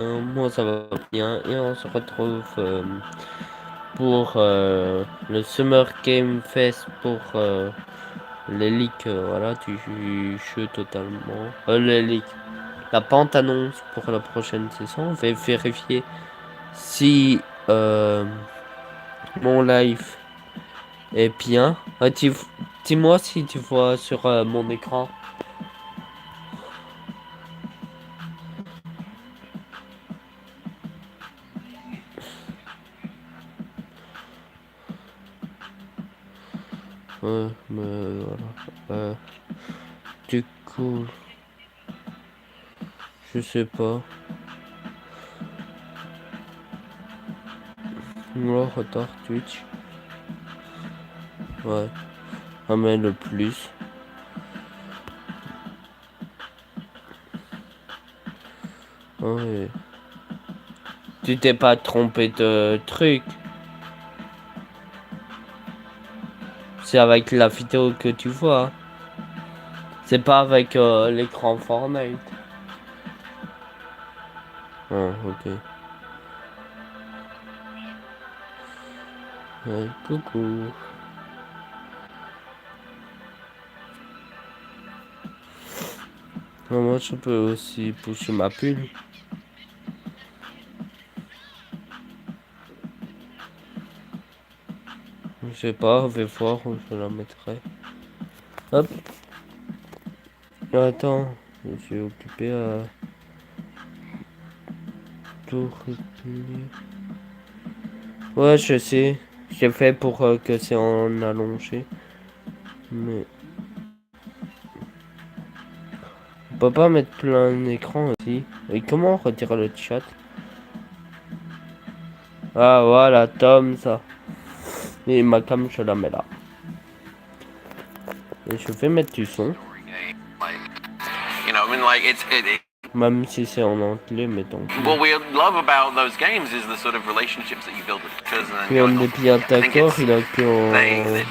Moi ça va bien et on se retrouve pour le Summer Game Fest pour les leaks voilà du jeu totalement. Les leaks. La pente annonce pour la prochaine saison. On va vérifier si mon live est bien. Dis-moi si tu vois sur mon écran. Mais voilà. Du coup, je sais pas. Moi, retard Twitch. Ouais. Ah mais le plus. Ouais. Tu t'es pas trompé de truc. C'est avec la vidéo que tu vois. C'est pas avec l'écran Fortnite. Ah, ok. Ouais, coucou. Moi, je peux aussi pousser ma pull. Je sais pas, on va voir où je la mettrai. Hop. Attends, je suis occupé à tout retenir. Ouais, je sais. J'ai fait pour que c'est en allongé. Mais on peut pas mettre plein d'écran aussi. Et comment on retire le chat? Ah voilà, Tom, ça. Et ma cam, je la mets là. Et je vais mettre du son. Même si c'est en anglais, mais tant pis. What we love about those games is the sort of relationships that you build with the cousin. Et on est bien d'accord, il a que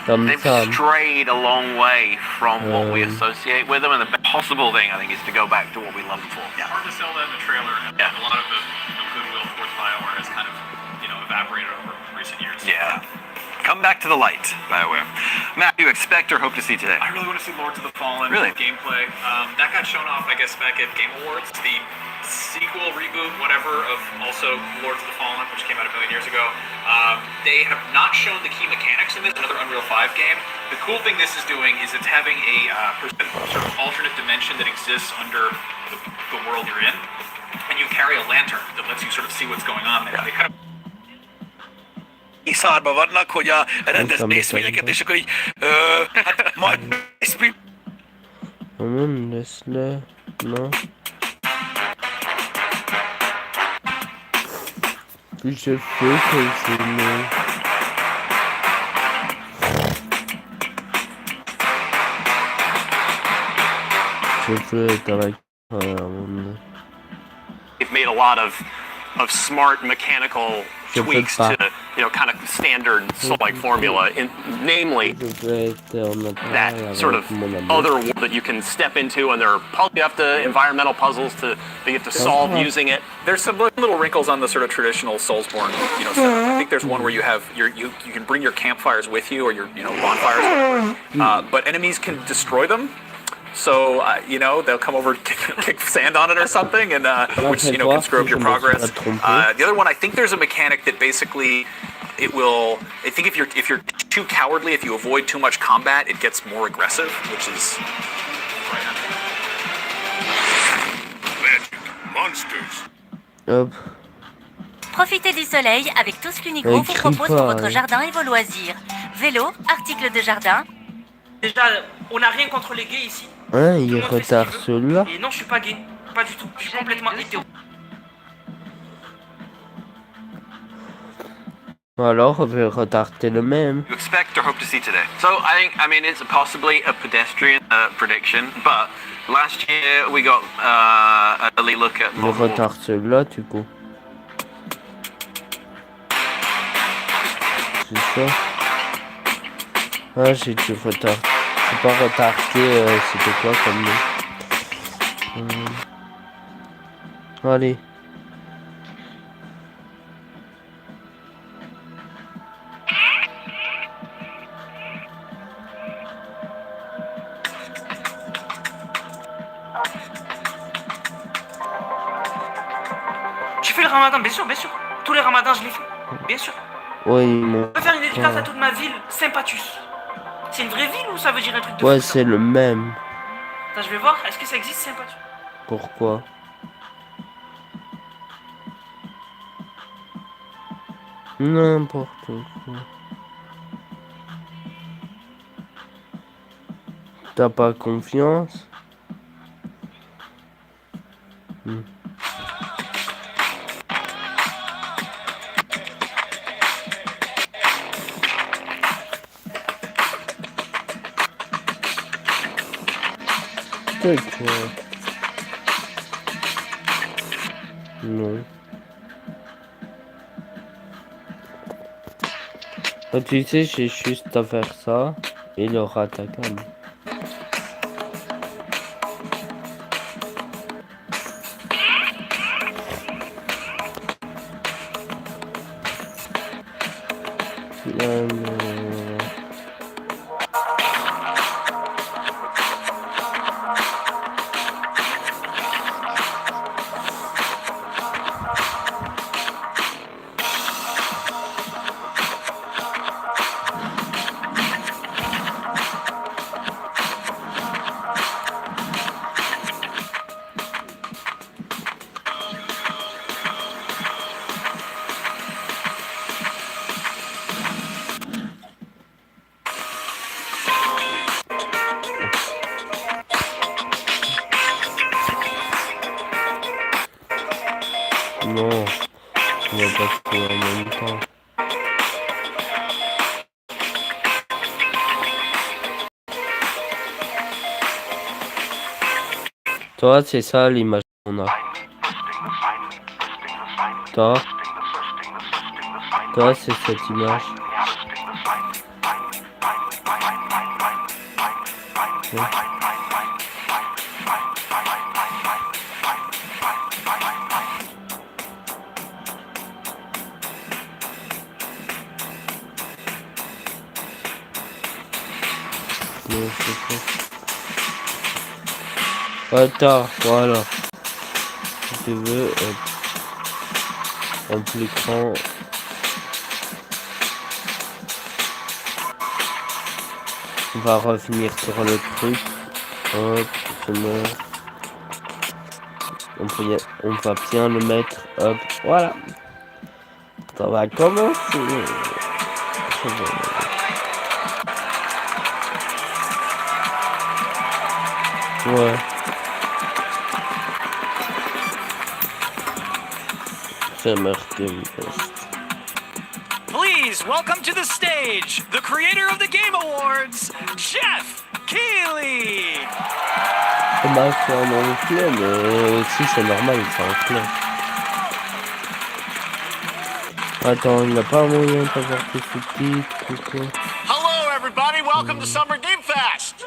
comme They've ça. strayed a long way from what we associate with them, and the possible thing I think is to go back to what we loved before. Yeah. Hard to sell that in the trailer, and yeah. A lot of the goodwill towards BioWare has kind of evaporated over recent years. Yeah. Come back to the light, BioWare. Matt, do you expect or hope to see today? I really want to see Lords of the Fallen gameplay. That got shown off, I guess, back at Game Awards. The sequel, reboot, whatever, of also Lords of the Fallen, which came out a million years ago. They have not shown the key mechanics in this, another Unreal 5 game. The cool thing this is doing is it's having a sort of alternate dimension that exists under the world you're in, and you carry a lantern that lets you sort of see what's going on there. They kind of Iszárban vannak, hogy a rendes részvényeket, és akkor így hát majd Nem lesz le, na. Puis je fais que c'est mieux. Je fais avec They've made a lot of smart mechanical tweaks to kind of standard Soul-like formula, namely that sort of other world that you can step into, and you have to environmental puzzles that you have to solve using it. There's some little wrinkles on the sort of traditional Soulsborne, setup. I think there's one where you have you can bring your campfires with you, or your bonfires, but enemies can destroy them. So, they'll come over, kick sand on it or something, and which, can screw up your progress. The other one, I think there's a mechanic that basically I think if you're too cowardly, if you avoid too much combat, it gets more aggressive, which is Monsters. Hop. Profitez du soleil avec tout ce qu'Unico vous propose pour votre jardin et vos loisirs. Vélo, articles de jardin. Déjà, on n'a rien contre les gays ici. Hein, il retarde celui-là. Et non, je suis pas gay. Pas du tout. Je suis complètement hétéro. Alors, on va retarder le même. You expect or hope to see today. So I mean, it's possibly a pedestrian prediction, but last year we got an early look at. Je retarde celui-là, du coup. C'est ça. Ah, j'ai du retard. C'est pas retardé, c'était quoi comme nom. Allez, J'ai fait le ramadan, bien sûr, bien sûr. Tous les ramadans, je l'ai fait, bien sûr. Ouais, Je peux faire une dédicace à toute ma ville, Sympathus. C'est une vraie ville ou ça veut dire un truc de ouais, fou, ça? c'est le même. Attends, je vais voir, est-ce que ça existe, Sympathus? Pourquoi? N'importe quoi. T'as pas confiance? C'est quoi? Non. Ah, tu sais, j'ai juste à faire ça et il aura ta cam. Non, on va pas trouver en même temps. Toi, c'est ça l'image qu'on a. Toi, c'est cette image. Ouais. Non, c'est ça. Attends, voilà. Si tu veux, en plus grand. On va revenir sur le truc. Hop, on va bien le mettre. Hop, voilà. Ça va commencer. Ouais. Summer Game Fest. Please welcome to the stage the creator of the Game Awards, Jeff Keighley. Bah, c'est un enflé, mais aussi c'est normal, c'est enflé. Attends, il n'a pas moyen d'avoir tes sous-titres ou quoi? Hello everybody, welcome to Summer Game Fest.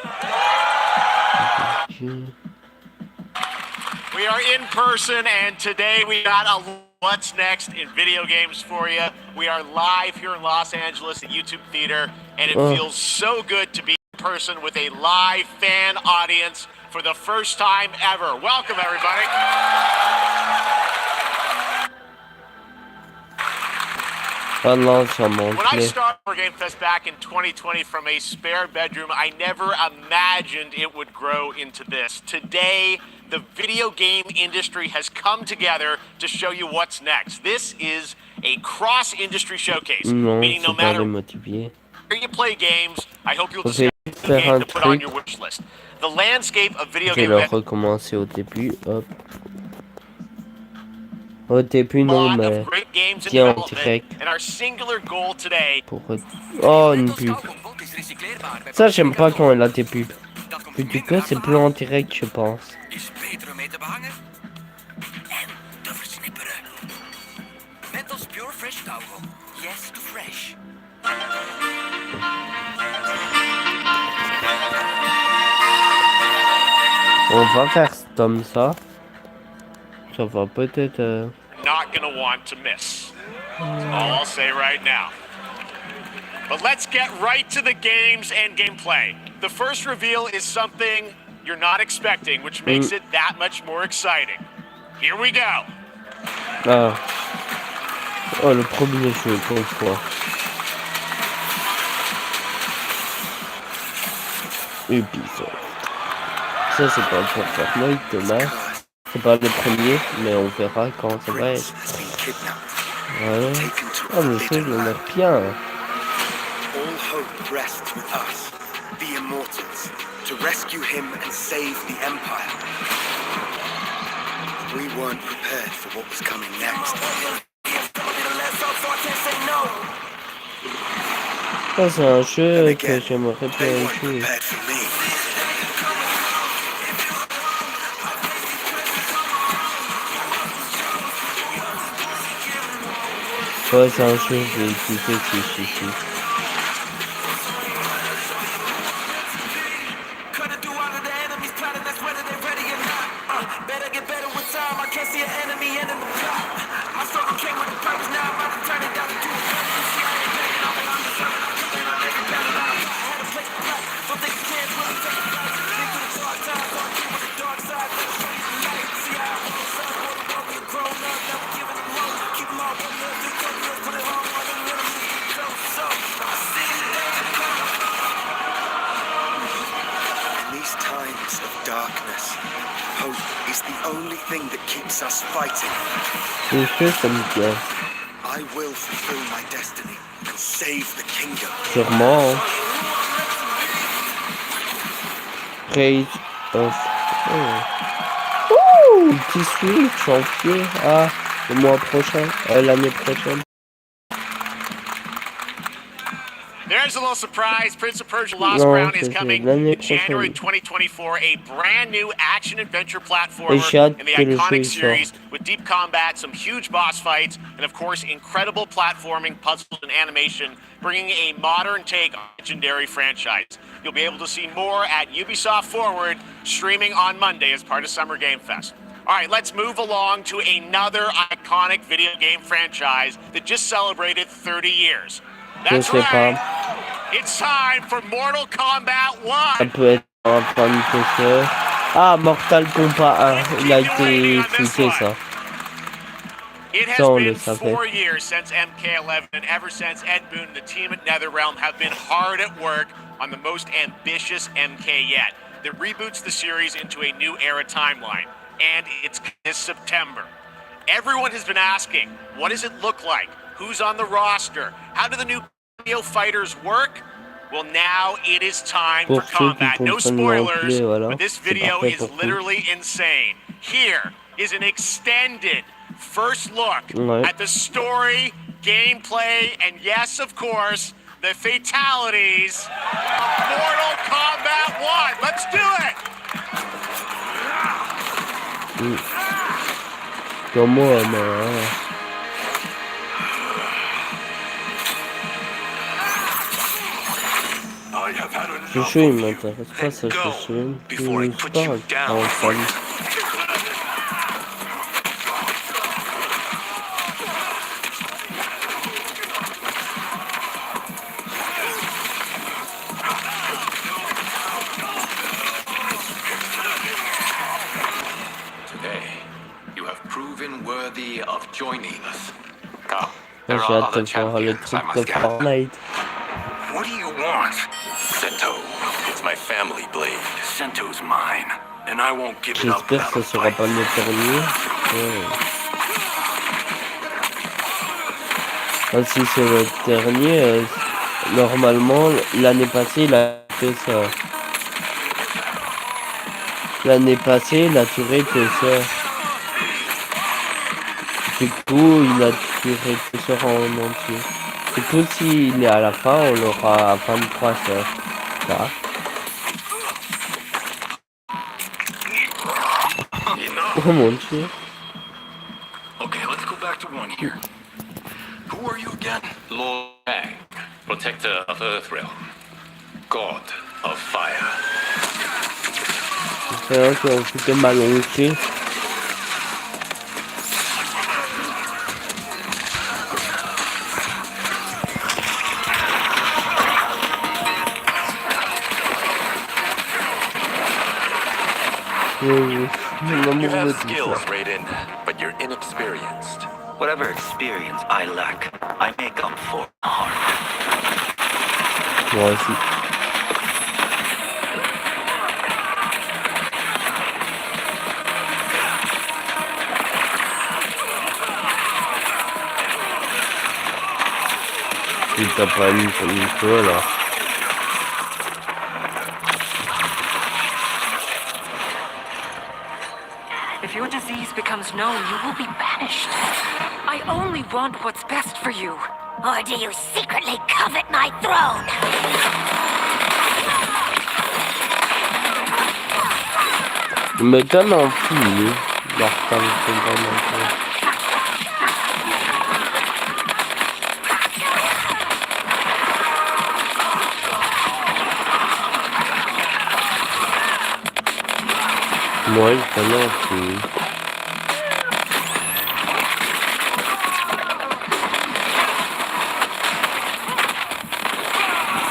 We are in person and today we got a What's Next in video games for you. We are live here in Los Angeles at YouTube Theater and it feels so good to be in person with a live fan audience for the first time ever. Welcome everybody. When I started for Game Fest back in 2020 from a spare bedroom, I never imagined it would grow into this. Today, the video game industry has come together to show you what's next. This is a cross-industry showcase, meaning no matter where you play games, I hope you'll discover a game to put on your wish list. The landscape of video game recommencer au début, hop. Au début non, mais tiens en direct. Pour... Oh, une pub. Ça, j'aime pas quand elle a des pubs. Mais du coup, c'est plus en direct, je pense. On va faire comme ça. Ça va peut-être... Not gonna want to miss. That's all I'll say right now. But let's get right to the games and gameplay. The first reveal is something you're not expecting, which makes it that much more exciting. Here we go. Ah. Oh, le premier jeu, pourquoi? Ubisoft. Ça, c'est pas pour Fortnite, dommage. C'est pas le premier, mais on verra quand ça va être. Ouais. Oh, le jeu, il a l'air bien. All hope rests with us, the Immortals, to rescue him and save the Empire. We weren't prepared for what was coming next. Ça, c'est un jeu que j'aimerais bien jouer. Ouais, c'est un jeu que j'ai kiffé si. Le jeu, ça me plaît. Sûrement. Hein. Praise of... Oh, 18 janvier. Ah, le mois prochain. L'année prochaine. There's a little surprise. Prince of Persia Lost Crown is coming in January 2024. A brand new action-adventure platformer in the iconic series with deep combat, some huge boss fights, and of course, incredible platforming, puzzles, and animation, bringing a modern take on the legendary franchise. You'll be able to see more at Ubisoft Forward, streaming on Monday as part of Summer Game Fest. All right, let's move along to another iconic video game franchise that just celebrated 30 years. That's right. It's time for Mortal Kombat 1. Ça peut être un fan de ce... Ah, Mortal Kombat 1. Il a été fouté, ça. It has been 4 years since MK11, and ever since Ed Boon and the team at NetherRealm have been hard at work on the most ambitious MK yet that reboots the series into a new era timeline. And it's this September. Everyone has been asking, what does it look like? Who's on the roster? How do the new fighters work? Well, now it is time for combat. No spoilers, but this video is literally insane. Here is an extended first look at the story, gameplay, and yes, of course, the fatalities of Mortal Kombat 1. Let's do it! Ce jeu, il m'intéresse pas, ça, ce jeu. Je suis pas un fan. J'ai hâte de voir le truc de Fortnite. What do you want? Sento. It's my family blade. Sento's mine, and I won't give it up. J'espère que ça sera pas le dernier. Ah, si c'est le dernier, normalement, l'année passée, il a fait ça. L'année passée, il a duré que ça. Du coup, il a duré que ça en entier. Du coup, s'il est à la fin, on l'aura à 23 heures. Ça. Oh mon Dieu. Okay, let's go back to one here. Who are you again? Lord Kang, protector of Earthrealm, god of fire. C'est vrai qu'on foutait mal longué. You have skills, Raiden, but you're inexperienced. Whatever experience I lack, I make up for hard. Moi aussi. Il t'a pas mis son micro là. If your disease becomes known, you will be banished. I only want what's best for you. Or do you secretly covet my throne? Mais t'en as plus, Martin, moi, t'en as plus.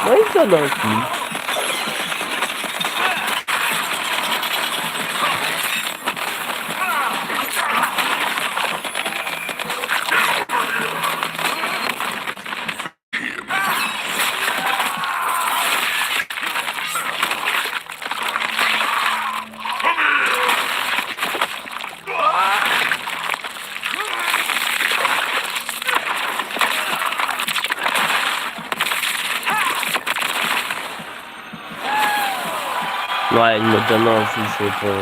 Moi, t'en as plus. Ouais, il me donne un fichier pour...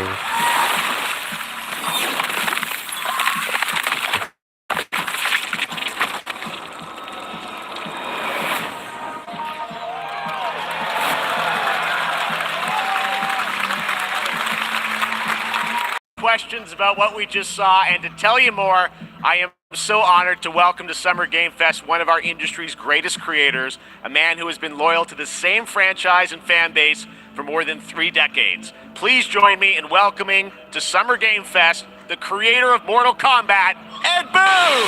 Questions about what we just saw, and to tell you more, I am so honored to welcome to Summer Game Fest one of our industry's greatest creators, a man who has been loyal to the same franchise and fan base for more than 3 decades. Please join me in welcoming to Summer Game Fest the creator of Mortal Kombat, Ed Boon!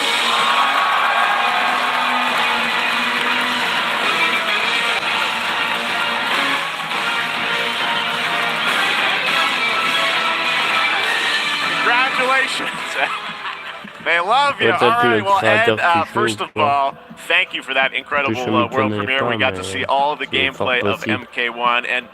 Congratulations. They love you. All right, well, Ed, first of all, thank you for that incredible world premiere. We got to see all of the gameplay of MK1, and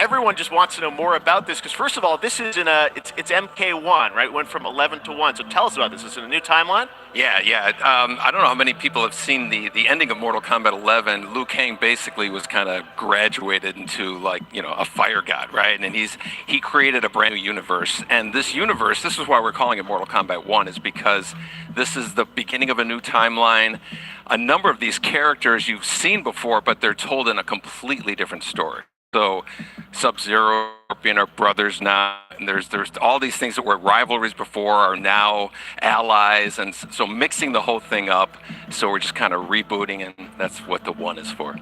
everyone just wants to know more about this, because first of all, this is it's MK1, right? It went from 11 to 1, so tell us about this. Is it a new timeline? Yeah. I don't know how many people have seen the ending of Mortal Kombat 11. Liu Kang basically was kind of graduated into, like, you know, a fire god, right? And he created a brand new universe. And this universe, this is why we're calling it Mortal Kombat 1, is because this is the beginning of a new timeline. A number of these characters you've seen before, but they're told in a completely different story. So Sub-Zero, Scorpion are brothers now, and there's all these things that were rivalries before are now allies, and so mixing the whole thing up. So we're just kind of rebooting, and that's what the 1 is for.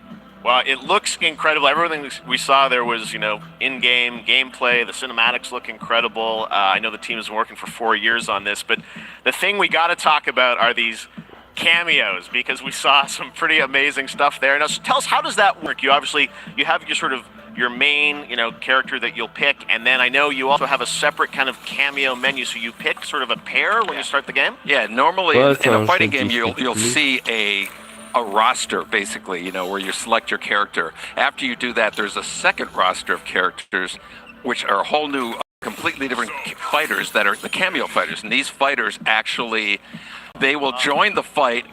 Well, it looks incredible. Everything we saw there was, you know, in-game gameplay. The cinematics look incredible. I know the team has been working for 4 years on this, but the thing we got to talk about are these cameos, because we saw some pretty amazing stuff there. Now, tell us, how does that work? You have your main, you know, character that you'll pick, and then I know you also have a separate kind of cameo menu, so you pick sort of a pair when you start the game? Yeah, normally in a fighting game, you'll see a roster, basically, you know, where you select your character. After you do that, there's a second roster of characters, which are a whole new, completely different fighters that are the cameo fighters, and these fighters actually, they will join the fight,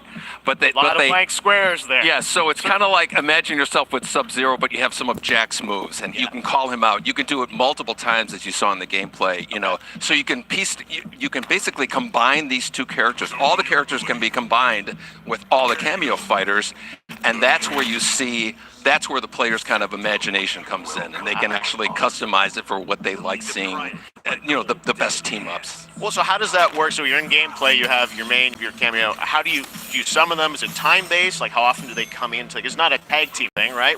but they... A lot of blank squares there. Yeah, so it's kind of like, imagine yourself with Sub-Zero, but you have some of Jack's moves, and you can call him out. You can do it multiple times, as you saw in the gameplay, you know. So you can you can basically combine these two characters. All the characters can be combined with all the cameo fighters, and that's where you see... That's where the player's kind of imagination comes in, and they can actually customize it for what they like seeing, you know, the best team-ups. Well, so how does that work? So you're in gameplay, you have your main, your cameo. How do you summon them? Is it time-based? Like, how often do they come in? It's not a tag team thing, right?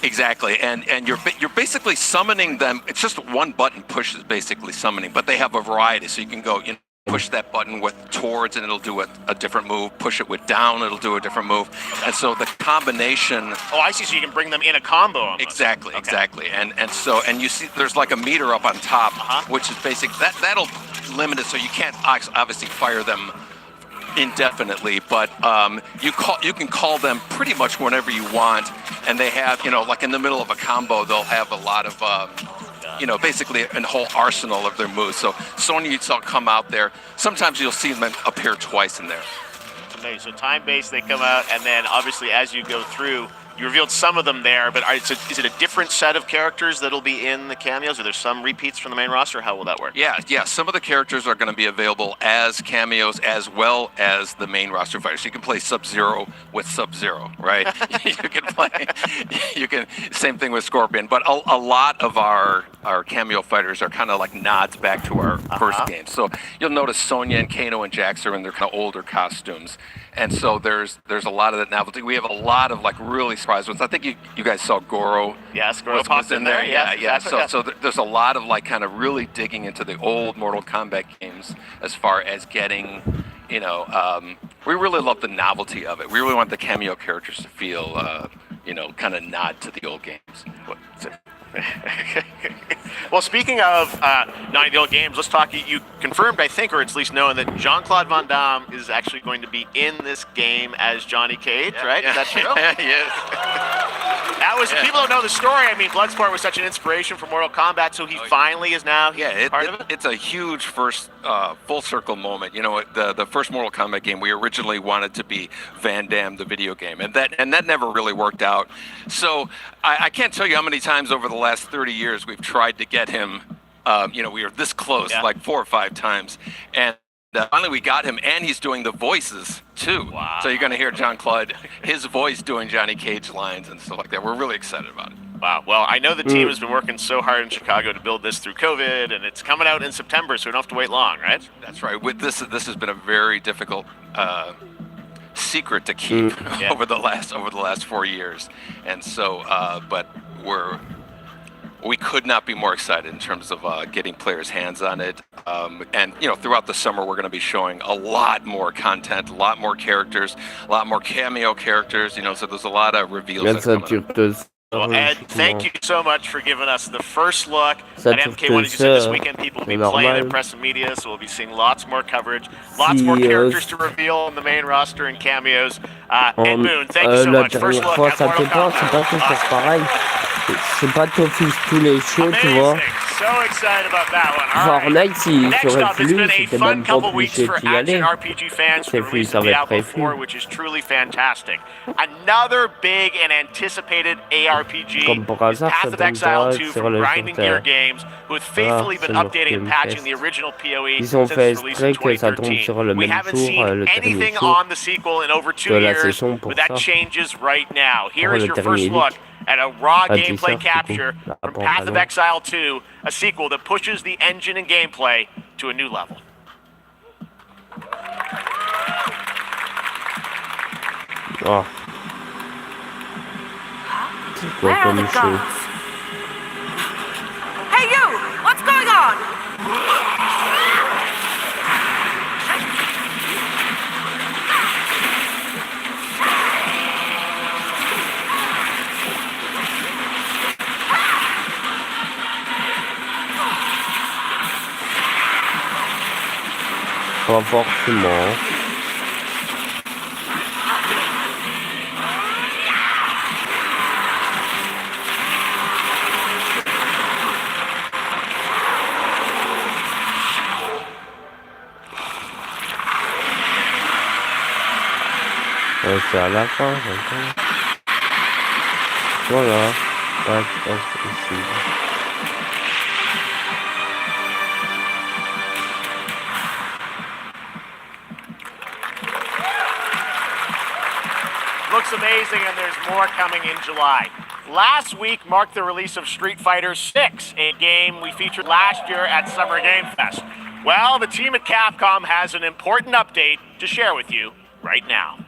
Exactly. And you're basically summoning them. It's just one button push is basically summoning, but they have a variety. So you can go, you push that button with towards and it'll do a different move. Push it with down, it'll do a different move. And so the combination. Oh, I see. So you can bring them in a combo. Almost. Exactly, exactly. And you see there's like a meter up on top, which is basic. That'll limit it so you can't obviously fire them indefinitely, but you can call them pretty much whenever you want, and they have, like in the middle of a combo, they'll have a lot of basically a whole arsenal of their moves. So Sonya, you'll come out there. Sometimes you'll see them appear twice in there. Okay, so time-based, they come out, and then obviously as you go through, you revealed some of them there, but is it a different set of characters that'll be in the cameos? Are there some repeats from the main roster? How will that work? Yeah. Some of the characters are going to be available as cameos as well as the main roster fighters. You can play Sub-Zero with Sub-Zero, right? Same thing with Scorpion. But a lot of our cameo fighters are kind of like nods back to our first game. So you'll notice Sonya and Kano and Jax are in their kind of older costumes. And so there's a lot of that novelty. We have a lot of like really surprise ones. I think you guys saw Goro. Yes, Goro popped in there. Yeah. Exactly. So there's a lot of like kind of really digging into the old Mortal Kombat games as far as getting, we really love the novelty of it. We really want the cameo characters to feel, kind of nod to the old games. Well, speaking of the old games, let's talk. You confirmed, I think, or at least known that Jean-Claude Van Damme is actually going to be in this game as Johnny Cage, right? Is that true? Yes. That was people don't know the story. I mean, Bloodsport was such an inspiration for Mortal Kombat, so he finally is now part of it. It's a huge first full circle moment. The first Mortal Kombat game we originally wanted to be Van Damme the video game, and that never really worked out. So I can't tell you how many times over the last 30 years we've tried to get him. We were this close, like 4 or 5 times, and finally we got him, and he's doing the voices too. Wow. So you're going to hear Jean-Claude, his voice doing Johnny Cage lines and stuff like that. We're really excited about it. Wow. Well, I know the team has been working so hard in Chicago to build this through COVID, and it's coming out in September, so we don't have to wait long, right? That's right. With this has been a very difficult secret to keep over the last 4 years, and so but we could not be more excited in terms of getting players' hands on it. And throughout the summer, we're going to be showing a lot more content, a lot more characters, a lot more cameo characters. So there's a lot of reveals. Well, Ed, thank you so much for giving us the first look at MK1. As you said, this weekend people will be playing in press and media, so we'll be seeing lots more coverage, lots more characters to reveal on the main roster and cameos. Ed Boon, thank you so much. First look at Mortal Kombat. C'est pas Tofus tous les shows, tu vois. So excited about that one. Fortnite, si j'aurais voulu, c'était même pas obligé d'y aller. C'est plus, ça va être prévu. Which is truly fantastic. Another big and anticipated ARPG Comme par hasard, Path ça of Exile 2 sur from le Grinding Gear Games, who have faithfully been updating and patching the original PoE Ils ont since fait its release in exprès que ça tombe 2013. sur le We même haven't jour, seen le dernier anything jour on the sequel in over 2 de la years, saison pour but that ça. changes right now. Here is Le your dernier first leak. look at a raw Ah, gameplay teaser, capture du coup. from Bon, Path of alors. Exile 2, a sequel that pushes the engine and gameplay to a new level. Oh. C'est quoi comme show? Hey you! What's going on? Pas forcément. C'est à la fin, j'entends. Voilà. Pas ici. Looks amazing, and there's more coming in July. Last week marked the release of Street Fighter 6, a game we featured last year at Summer Game Fest. Well, the team at Capcom has an important update to share with you right now.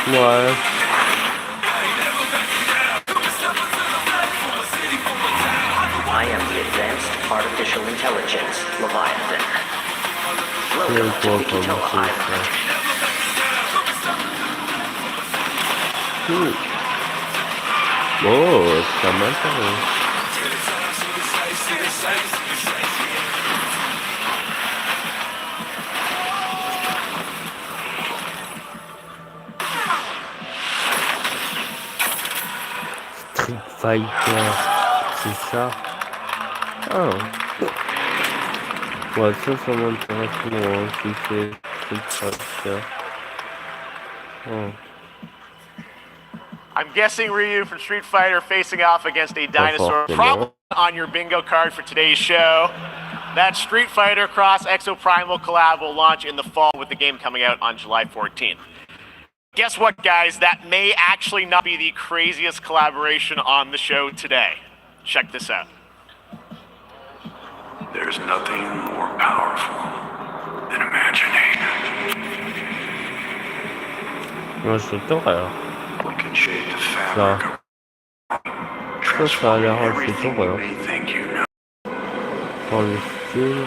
Ouais. I am the advanced artificial intelligence, Leviathan. Welcome to Bikito Island. Oh, c'est pas mal ça. Street Fighter, c'est ça. Ah. Ouais, ça m'intéresse moins si c'est Street Fighter. Oh. I'm guessing Ryu from Street Fighter facing off against a dinosaur. Probably on your bingo card for today's show. That Street Fighter Cross Exoprimal collab will launch in the fall with the game coming out on July 14th. Guess what, guys? That may actually not be the craziest collaboration on the show today. Check this out. There's nothing more powerful than imagination. Ouais, c'est horreur. We can shape the fabric of ça a l'air assez horreur. Dans le style.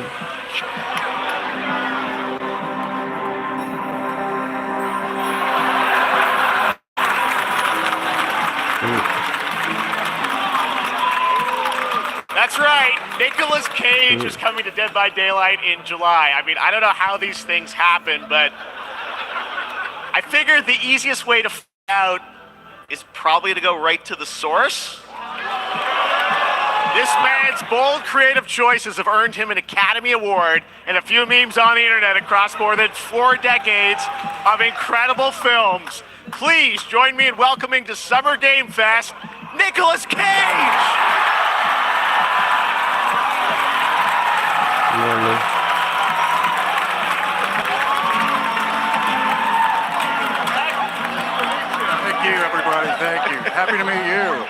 That's right. Nicolas Cage is coming to Dead by Daylight in July. I mean, I don't know how these things happen, but I figured the easiest way to find out is probably to go right to the source. This man's bold creative choices have earned him an Academy Award and a few memes on the internet across more than 4 decades of incredible films. Please join me in welcoming to Summer Game Fest, Nicolas Cage! Thank you, everybody. Thank you. Happy to meet you.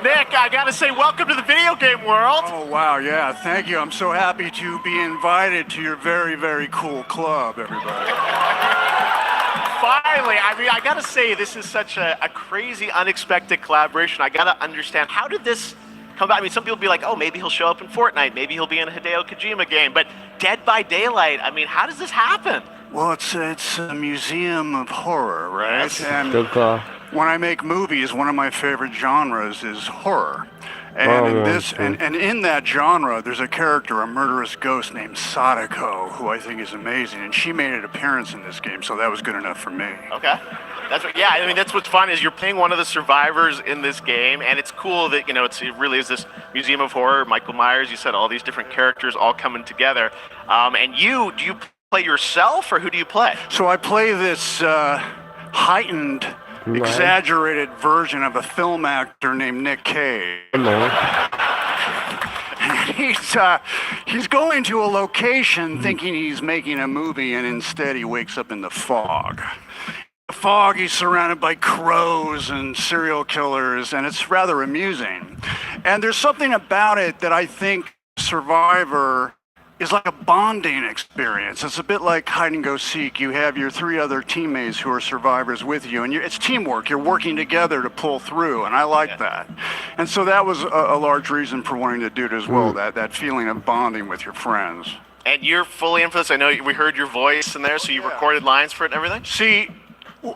Nick, I gotta say, welcome to the video game world. Oh, wow, yeah, thank you. I'm so happy to be invited to your very, very cool club, everybody. Finally, I mean, I gotta say, this is such a crazy, unexpected collaboration. I gotta understand, how did this come about? I mean, some people be like, oh, maybe he'll show up in Fortnite, maybe he'll be in a Hideo Kojima game, but Dead by Daylight, I mean, how does this happen? Well, it's a museum of horror, right? Yes. And when I make movies, one of my favorite genres is horror. And in that genre, there's a character, a murderous ghost named Sadako, who I think is amazing, and she made an appearance in this game, so that was good enough for me. Okay. I mean, that's what's fun is you're playing one of the survivors in this game, and it's cool that, you know, it really is this museum of horror. Michael Myers, you said all these different characters all coming together. And do you play yourself, or who do you play? So I play this heightened, exaggerated version of a film actor named Nick Cage. He's going to a location thinking he's making a movie, and instead he wakes up in the fog. The fog, he's surrounded by crows and serial killers, and it's rather amusing. And there's something about it that I think Survivor is like a bonding experience. It's a bit like hide and go seek. You have your 3 other teammates who are survivors with you, and it's teamwork. You're working together to pull through, and I like that. And so that was a large reason for wanting to do it as well, that feeling of bonding with your friends. And you're fully in for this. I know we heard your voice in there, so you recorded lines for it and everything? See,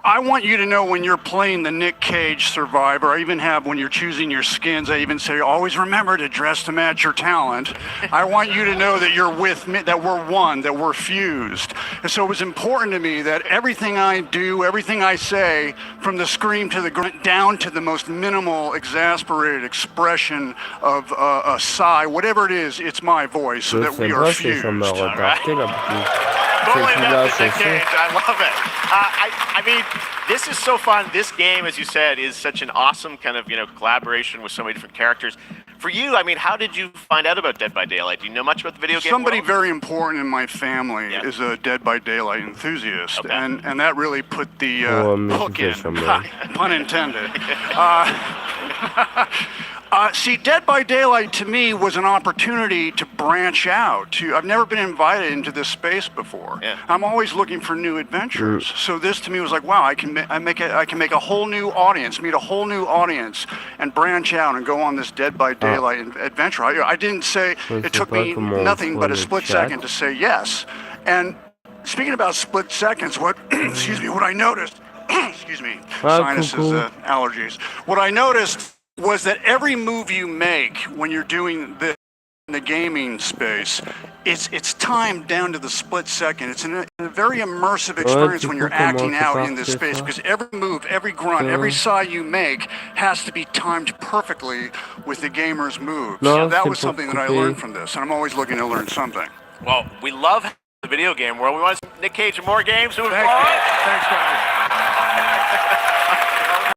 I want you to know when you're playing the Nick Cage Survivor, I even have when you're choosing your skins, I even say, always remember to dress to match your talent. I want you to know that you're with me, that we're one, that we're fused. And so it was important to me that everything I do, everything I say, from the scream to the grunt, down to the most minimal, exasperated expression of a sigh, whatever it is, it's my voice, so that we are fused. Fully invested in Nick Cage. I love it. I mean, this is so fun. This game, as you said, is such an awesome kind of, collaboration with so many different characters. For you, I mean, how did you find out about Dead by Daylight? Do you know much about the video game Somebody world? very important in my family is a Dead by Daylight enthusiast, and that really put the hook in, pun intended. See, Dead by Daylight to me was an opportunity to branch out. I've never been invited into this space before. Yeah. I'm always looking for new adventures. So this to me was like, wow, I can make a whole new audience, meet a whole new audience, and branch out and go on this Dead by Daylight adventure. I didn't say it took me nothing but a split second to say yes. And speaking about split seconds, what excuse me, what I noticed, excuse me, sinuses, allergies. What I noticed was that every move you make when you're doing this in the gaming space, it's timed down to the split second. It's a very immersive experience when you're acting out in this space, because every move, every grunt, every sigh you make has to be timed perfectly with the gamer's moves. So that was something that I learned from this, and I'm always looking to learn something. Well, we love the video game world. We want to see Nick Cage in more games. Thanks, guys.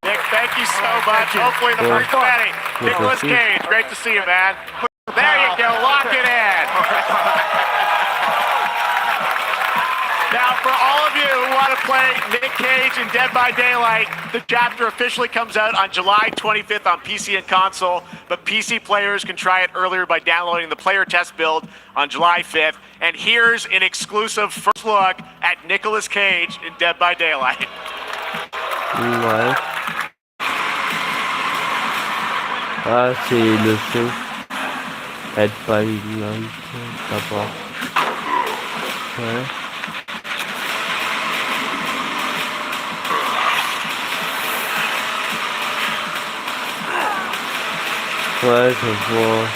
Nick, thank you so much. Hopefully the first Betty. Nicolas Cage, great to see you, man. There you go, lock it in. Now, for all of you who want to play Nick Cage in Dead by Daylight, the chapter officially comes out on July 25th on PC and console, but PC players can try it earlier by downloading the player test build on July 5th. And here's an exclusive first look at Nicolas Cage in Dead by Daylight. Ouais. Ah, c'est le feu. Dead by Daylight, d'abord. Ouais. Ouais, je vois.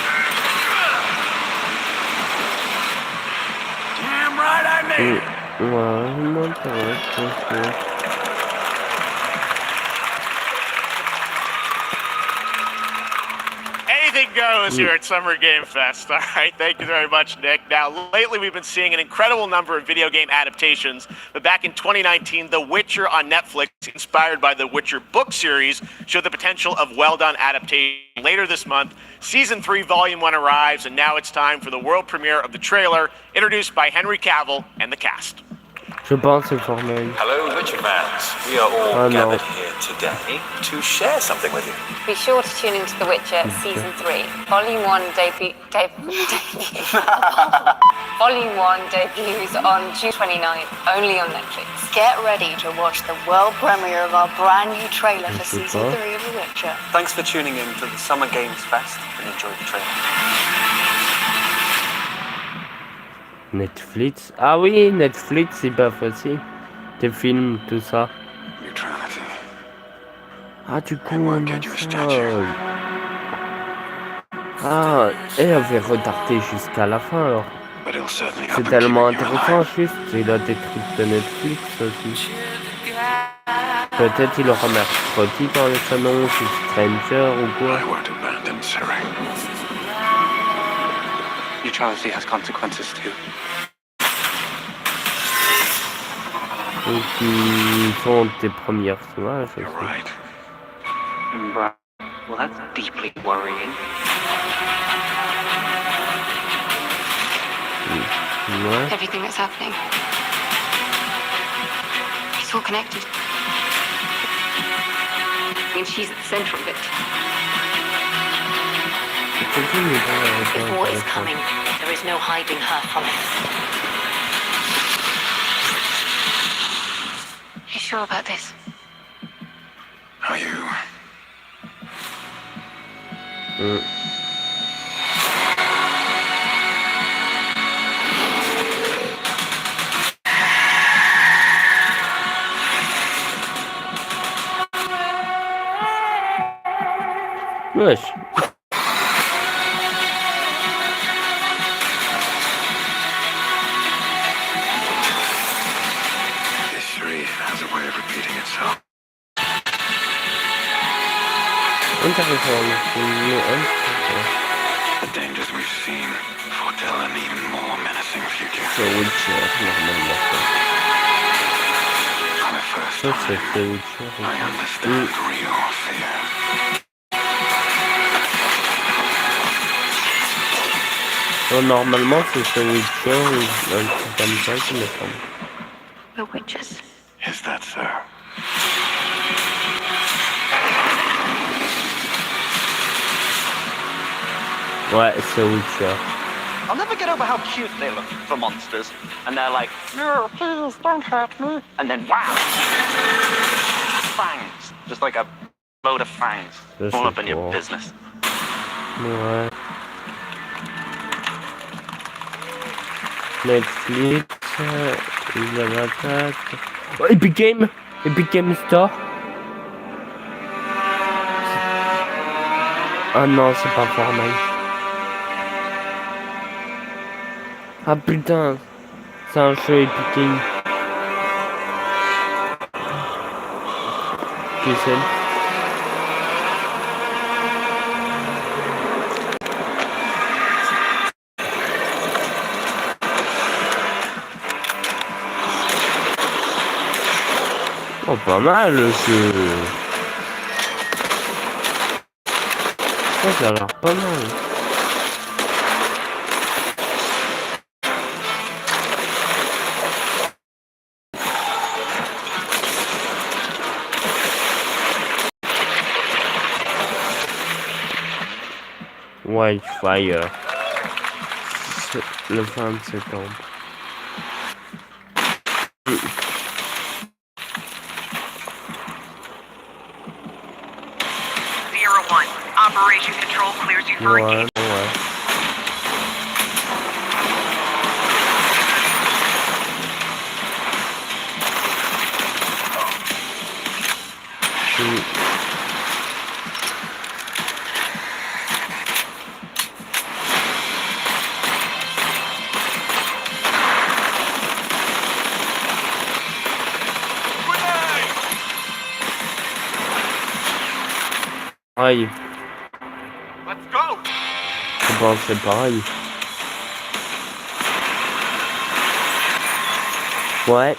Damn right I made it. Ouais, il m'intéresse. Anything goes here at Summer Game Fest. All right, thank you very much, Nick. Now, lately we've been seeing an incredible number of video game adaptations, but back in 2019, The Witcher on Netflix, inspired by the Witcher book series, showed the potential of well-done adaptation. Later this month, Season 3, Volume 1 arrives, and now it's time for the world premiere of the trailer, introduced by Henry Cavill and the cast. Je pense c'est formel. Hello, Witcher fans. We are all gathered here today to share something with you. Be sure to tune into The Witcher Season 3. Volume 1 Volume 1 debuts on June 29th, only on Netflix. Get ready to watch the world premiere of our brand new trailer for Season 3 of The Witcher. Thanks for tuning in to the Summer Games Fest and enjoy the trailer. Netflix. Ah oui, Netflix, c'est pas facile. Tes films, tout ça. Ah, du coup, on a ça. Ah, elle avait retardé jusqu'à la fin alors. C'est tellement intéressant, juste. Il a des trucs de Netflix aussi. Peut-être il aura mercredi dans les salons, c'est Stranger ou quoi. Neutrality has consequences too. Donc ils sont tes premières images aussi. Right. Well, that's deeply worrying. Ouais. Everything that's happening. It's all connected. And she's at the center of it. If war is coming, there is no hiding her from it. You sure about this? Are you? Wesh. History has a way of repeating itself. The dangers we've seen foretell an even more menacing future. The Witcher, normalement. For the first Ça, c'est time, The Witcher. I understand real fear. Normalement, c'est The Witcher ou un truc comme ça qui me semble. The Witches. Is that so? Ouais, c'est Witcher. I'll never get over how cute they look for monsters. And they're like, no, please don't hurt me. And then wow, fangs, just like a load of fangs, all up in your business. Ouais. Netflix, il y a la tête. Oh, Epic Game Store. Ah non, c'est pas Fortnite. Ah putain, c'est un jeu Epic Game. Qui c'est? Oh, pas mal le jeu. Ça a l'air pas mal. Wildfire. Le 20 septembre. Operation Control clears you for engagement. Aïe. Let's go. Bon, c'est pareil. Ouais.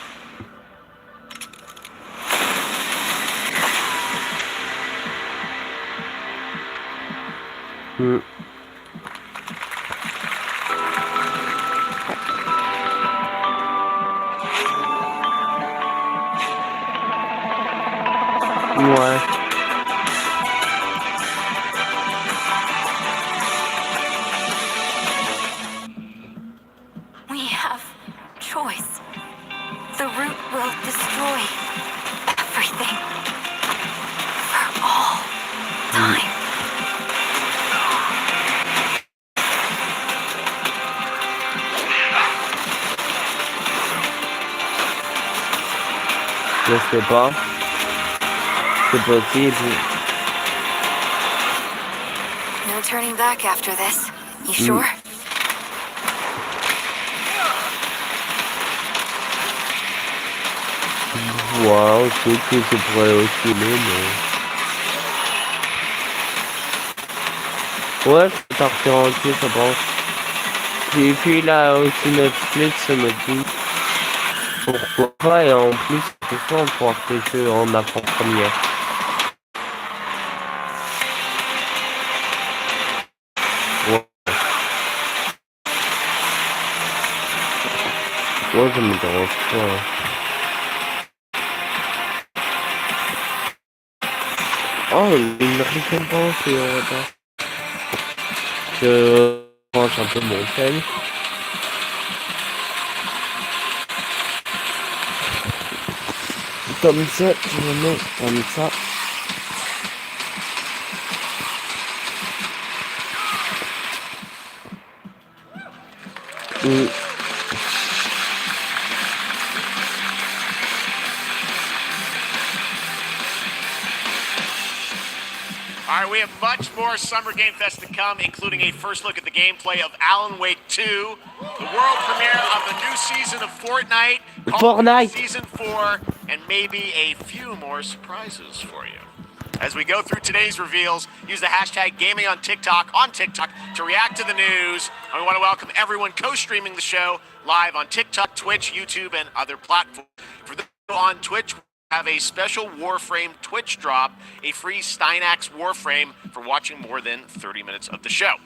Ouais. We have choice. The root will destroy everything. For all time. Je sais pas. C'est possible. No turning back after this. You sure? Wow, je sais que ça pourrait osciller, mais... Ouais, je peux partir entier, ça pense. Et puis là aussi Netflix, ça me dit... Pourquoi pas, et en plus, c'est ça, on pourra faire des jeux en avant-première. Ouais. Ouais, ça me dérange pas. Oh, une récompense et on va pas. Je range un peu mon tel. Comme ça, je le mets comme ça. All right, we have much more Summer Game Fest to come, including a first look at the gameplay of Alan Wake 2, the world premiere of the new season of Fortnite, Season 4, and maybe a few more surprises for you. As we go through today's reveals, use the hashtag gaming on TikTok to react to the news. And we want to welcome everyone co-streaming the show live on TikTok, Twitch, YouTube, and other platforms. For those on Twitch, have a special Warframe Twitch drop, a free Steinax Warframe for watching more than 30 minutes of the show.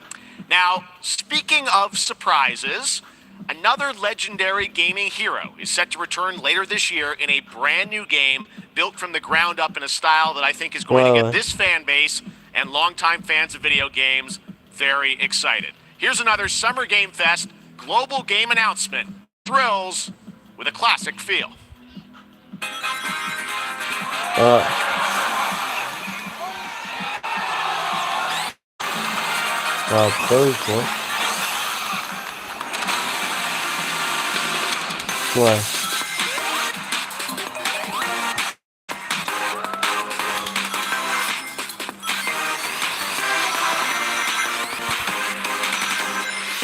Now, speaking of surprises, another legendary gaming hero is set to return later this year in a brand new game built from the ground up in a style that I think is going to get this fan base and longtime fans of video games very excited. Here's another Summer Game Fest global game announcement. Thrills with a classic feel. Après, quoi. Ouais.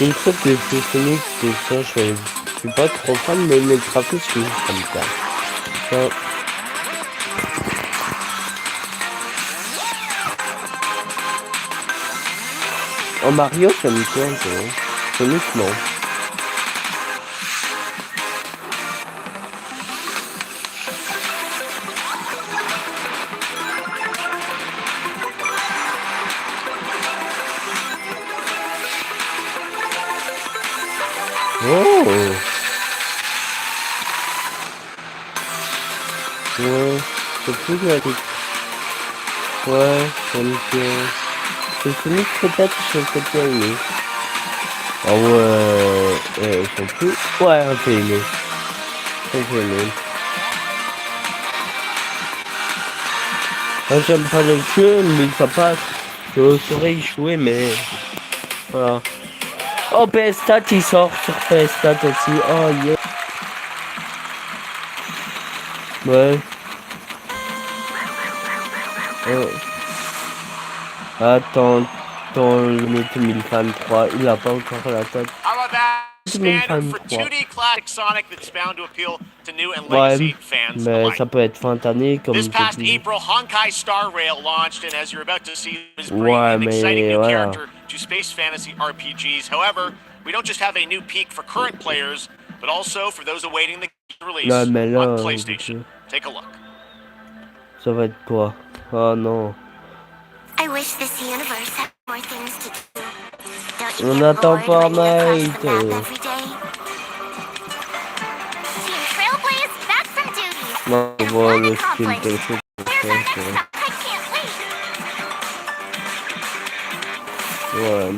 Une fois que c'est fini, c'est ça, je suis pas trop fan, mais les graphismes, ça me plaît. Ça. En Mario, ça me plaît un peu. Sonic, non. Oh! Ouais, c'est plus magique. Ouais, Sonic. C'est Sonic peut-être, je sais pas aimé. Ah ouais, ils sont plus. Ouais, un peu aimé. Un peu aimé. Moi j'aime pas le jeu, mais ça passe. Je saurais y jouer, mais. Voilà. Oh, PS4 il sort sur PS4 aussi. Oh yeah. Ouais. Attends, le 2023, il a pas encore la date. 2023. Ouais, mais ça peut être fin d'année comme This past je dis. April, Honkai Star Rail launched, and as you're about to see, is bringing Ouais, an exciting mais new voilà. character to space fantasy RPGs. However, we don't just have a new peak for current players, but also for those awaiting the release Non, mais là, on PlayStation. Take a look. Ça va être quoi? Oh non. I wish this universe had more things to do. Don't you On get attend bored when you're Fortnite. across the map every day? Team Trailblaze, back from duty. Non, on voit le skin de ce Ouais. Ouais.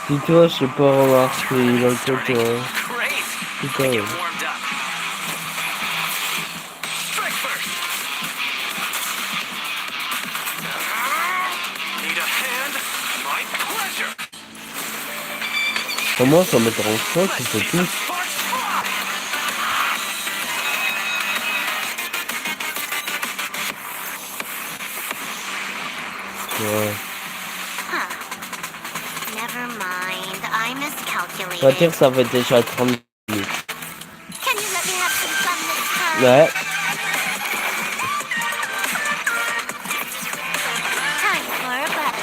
Dis-toi, je sais pas remarqué, il a le truc, putain. Comment ça me dérange pas, tu fais tout. Ouais. Never mind, I miscalculated. On va dire que ça fait déjà 30 minutes. Can you let me have some fun this time? Ouais. Time for a button.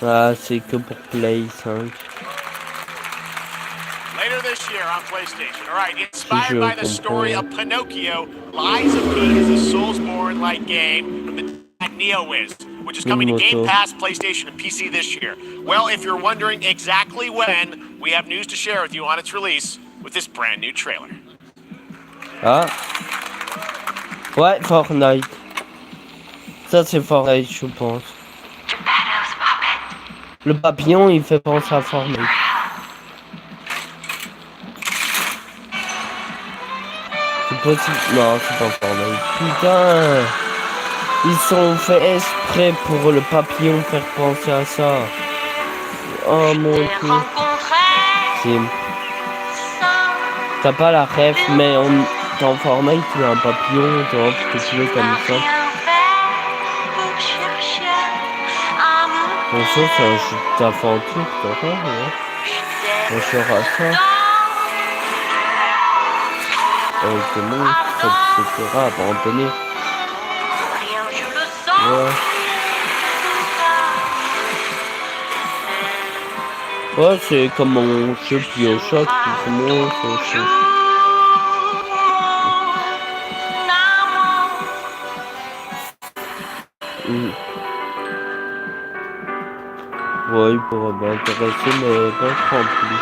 Ah, c'est que pour Play 5. Later this year on PlayStation. All right, inspired by the story of Pinocchio, Lies of P is a Soulsborne-like game from the NeoWiz, which is coming to Game Pass, PlayStation, and PC this year. Well, if you're wondering exactly when, we have news to share with you on its release with this brand new trailer. Ah. Ouais, Fortnite. Ça, c'est Fortnite, je pense. Le papillon, il fait penser à Fortnite. C'est possible. Non, c'est pas Fortnite. Putain. Ils sont fait exprès pour le papillon faire penser à ça. Oh mon dieu. Si. T'as pas la ref, mais dans Fortnite, il y a un papillon, tu vois, parce que tu veux comme ça. Bon, ça, c'est un jeu d'aventure, t'as pas, ouais. On sera ça. Avec des monstres, etc. à abandonner. Ouais. Ouais, c'est comme mon jeu Bioshock, tout le monde, c'est Ouais, il pourrait m'intéresser, mais pas trop en plus.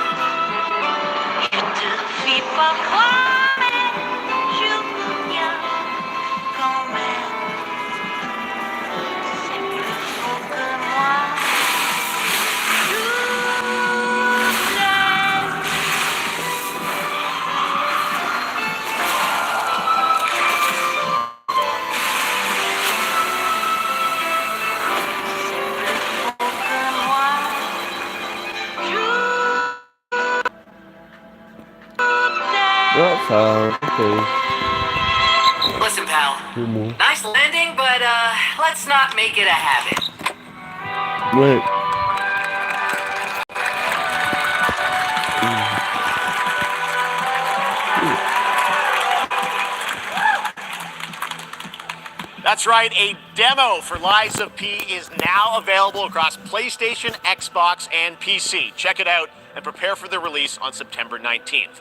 Ouais, ça... Listen, pal. Nice landing, but let's not make it a habit. Ouais. That's right, a demo for Lies of P is now available across PlayStation, Xbox, and PC. Check it out and prepare for the release on September 19th.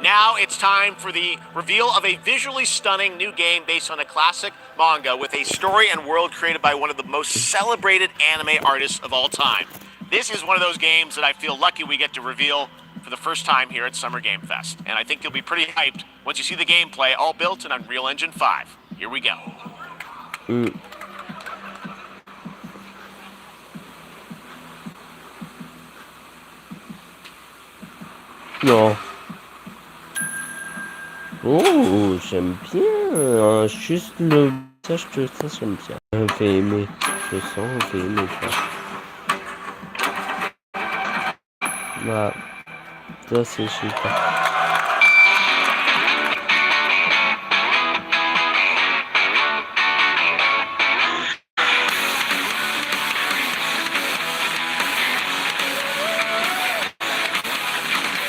Now it's time for the reveal of a visually stunning new game based on a classic manga with a story and world created by one of the most celebrated anime artists of all time. This is one of those games that I feel lucky we get to reveal for the first time here at Summer Game Fest. And I think you'll be pretty hyped once you see the gameplay, all built in Unreal Engine 5. Here we go. Non. Oh, j'aime bien. Juste le message de ça, j'aime bien. On fait aimer. Je sens, on fait aimer ça. Voilà. Ça, c'est super.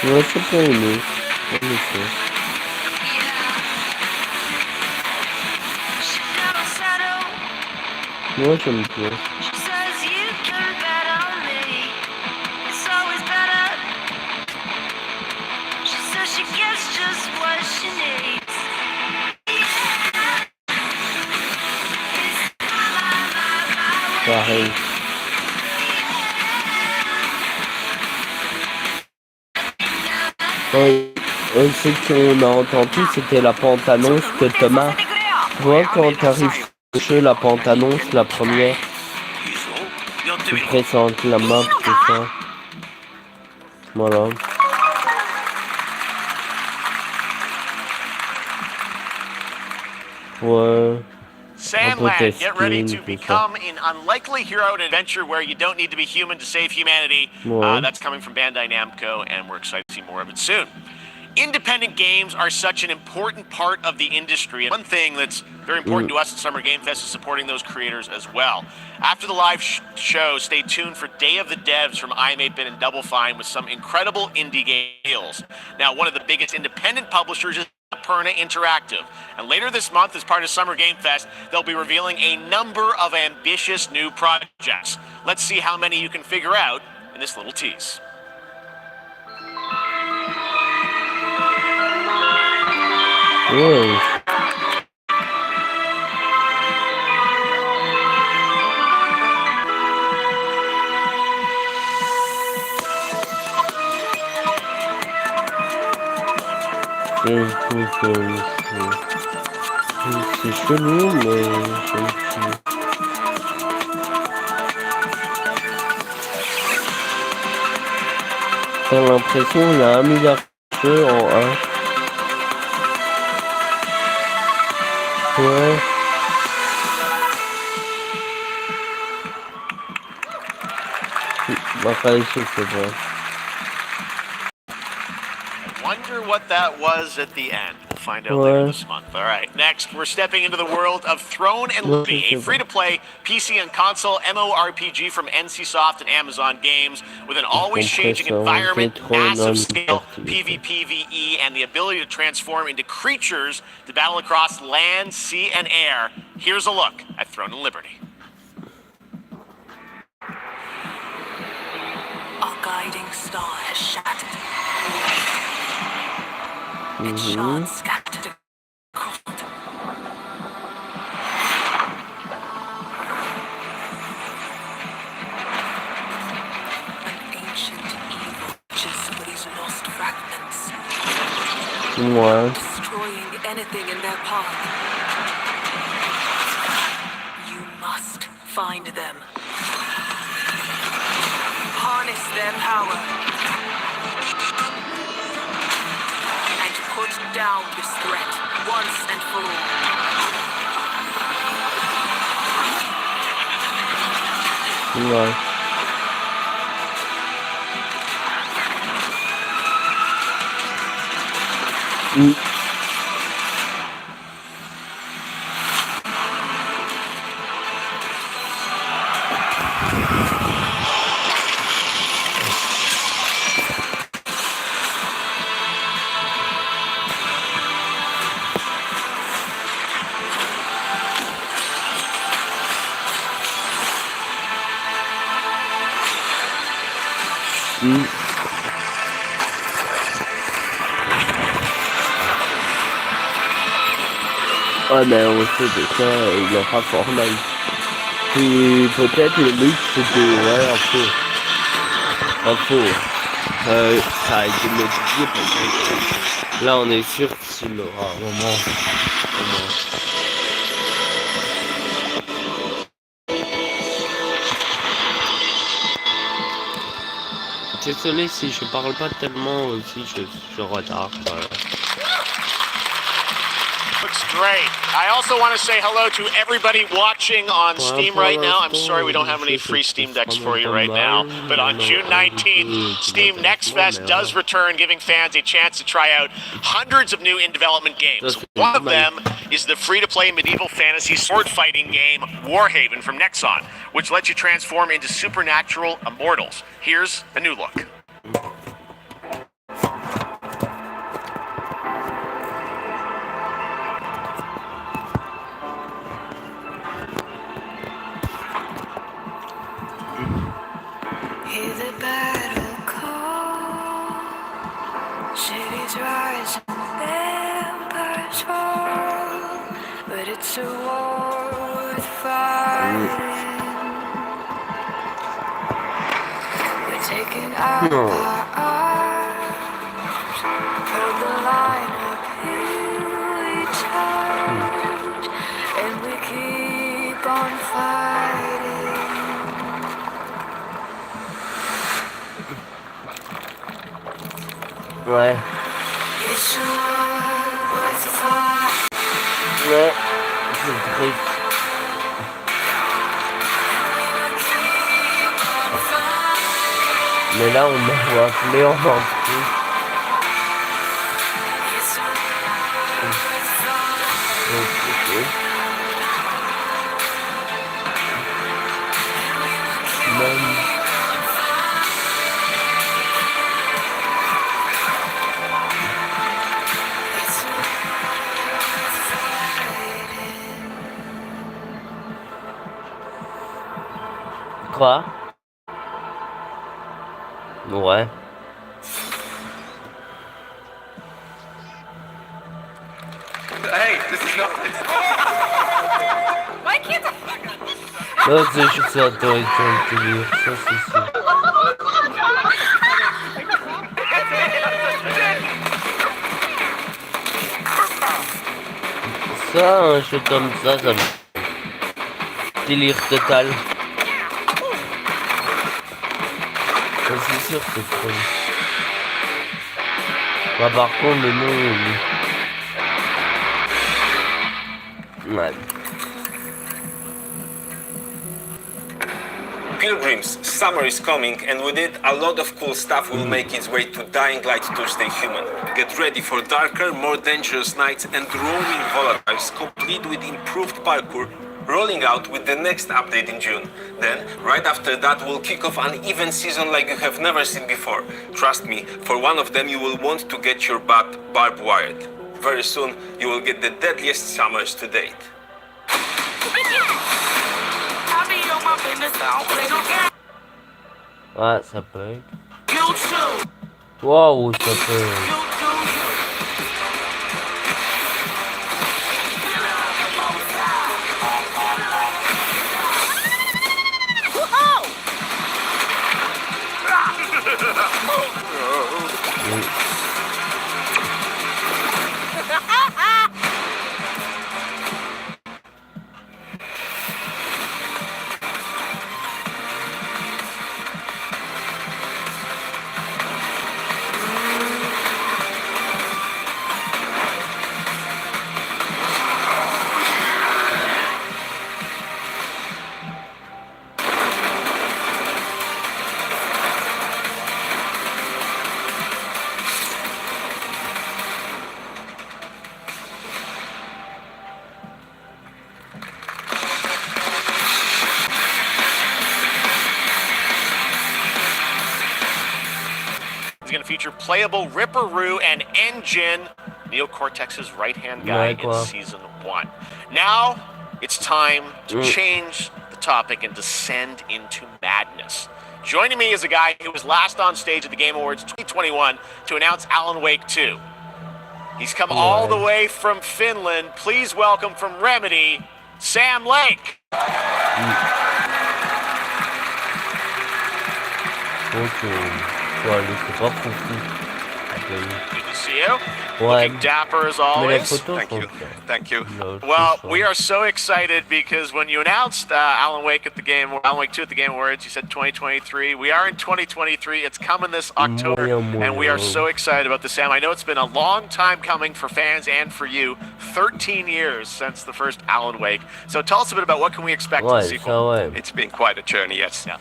Ouais, c'est pas aimé. En effet. Moi, j'aime bien. Pareil. Oui, ce qu'on a entendu, c'était la bande-annonce que Thomas. Tu vois, quand t'arrives au jeu, la bande-annonce, la première, tu présentes la map, tout ça. Voilà. Ouais. Sandland, get ready to become an unlikely hero in an adventure where you don't need to be human to save humanity. That's coming from Bandai Namco, and we're excited to see more of it soon. Independent games are such an important part of the industry. And one thing that's very important to us at Summer Game Fest is supporting those creators as well. After the live show, stay tuned for Day of the Devs from I Am 8-Bit and Double Fine with some incredible indie game deals. Now, one of the biggest independent publishers is Perna Interactive. And later this month, as part of Summer Game Fest, they'll be revealing a number of ambitious new projects. Let's see how many you can figure out in this little tease. Whoa. C'est chelou, mais j'aime bien. T'as l'impression qu'il y a 1 milliard de jeux en 1. Ouais. Enfin, je sais pas. Wonder what that was at the end. We'll find out later this month. All right, next we're stepping into the world of Throne and Liberty, a free-to-play PC and console MMORPG from NCSoft and Amazon Games with an always-changing environment, massive scale, PvPvE, and the ability to transform into creatures to battle across land, sea, and air. Here's a look at Throne and Liberty. Our guiding star has shattered. Its shards scattered across. Ouais. Destroying anything in their path. You must find them. Harness their power. And put down this threat once and for all. Ouais. Ouais, mais on sait de ça, il aura Fortnite. Puis peut-être le mix c'était ouais, un faux. Ça a été modifié peut-être. Là on est sûr qu'il aura un moment. Désolé si je parle pas tellement aussi, je retarde. Voilà. Looks great. I also want to say hello to everybody watching on Steam right now. I'm sorry we don't have any free Steam Decks for you right now, but on June 19th, Steam Next Fest does return, giving fans a chance to try out hundreds of new in-development games. One of them is the free-to-play medieval fantasy sword-fighting game Warhaven from Nexon, which lets you transform into supernatural immortals. Here's a new look. Hear the battle call. Cities rise, empires fall. But it's a war worth fighting. We're taking out our arms. Hold the line up, here we charge. And we keep on fighting. Ouais. Ouais, c'est triste. Mais là on me voit appeler en entier. Quoi? Ouais. Hey, this is not. Why can't I? Non, c'est juste intéressant de te lire, ça c'est sûr. Ça, un jeu comme ça me... Délire total. C'est sûr que c'est trop. Bah, par contre, le nom... Ouais. Pilgrims, summer is coming, and with it, a lot of cool stuff will make its way to Dying Light Tuesday Human. Get ready for darker, more dangerous nights and roaming volatiles, complete with improved parkour, rolling out with the next update in June. Then, right after that, we'll kick off an event season like you have never seen before. Trust me, for one of them you will want to get your butt barbed wired. Very soon, you will get the deadliest summers to date. Ouais, ça peut. Waouh, ça peut. is going to feature playable Ripperoo and Engine, Neo Cortex's right-hand guy in Season 1. Now, it's time to change the topic and descend into madness. Joining me is a guy who was last on stage at the Game Awards 2021 to announce Alan Wake 2. He's come all the way from Finland. Please welcome from Remedy, Sam Lake. Good to see you. Looking dapper as always. Thank you. Thank you. Well, we are so excited because when you announced Alan Wake 2 at the Game Awards, you said 2023. We are in 2023. It's coming this October, and we are so excited about this, Sam. I know it's been a long time coming for fans and for you. 13 years since the first Alan Wake. So tell us a bit about what can we expect in the sequel. It's been quite a journey, yes. Yeah.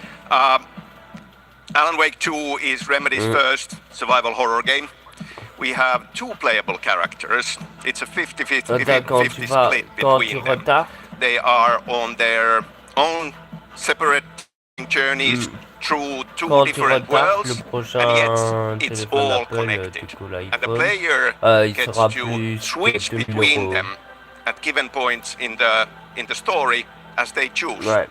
Alan Wake 2 is Remedy's first survival horror game. We have 2 playable characters. It's a 50-50 split between them. They are on their own separate journeys through 2 different worlds, and yet it's all connected. And the player gets to switch between them at given points in the story as they choose. Right.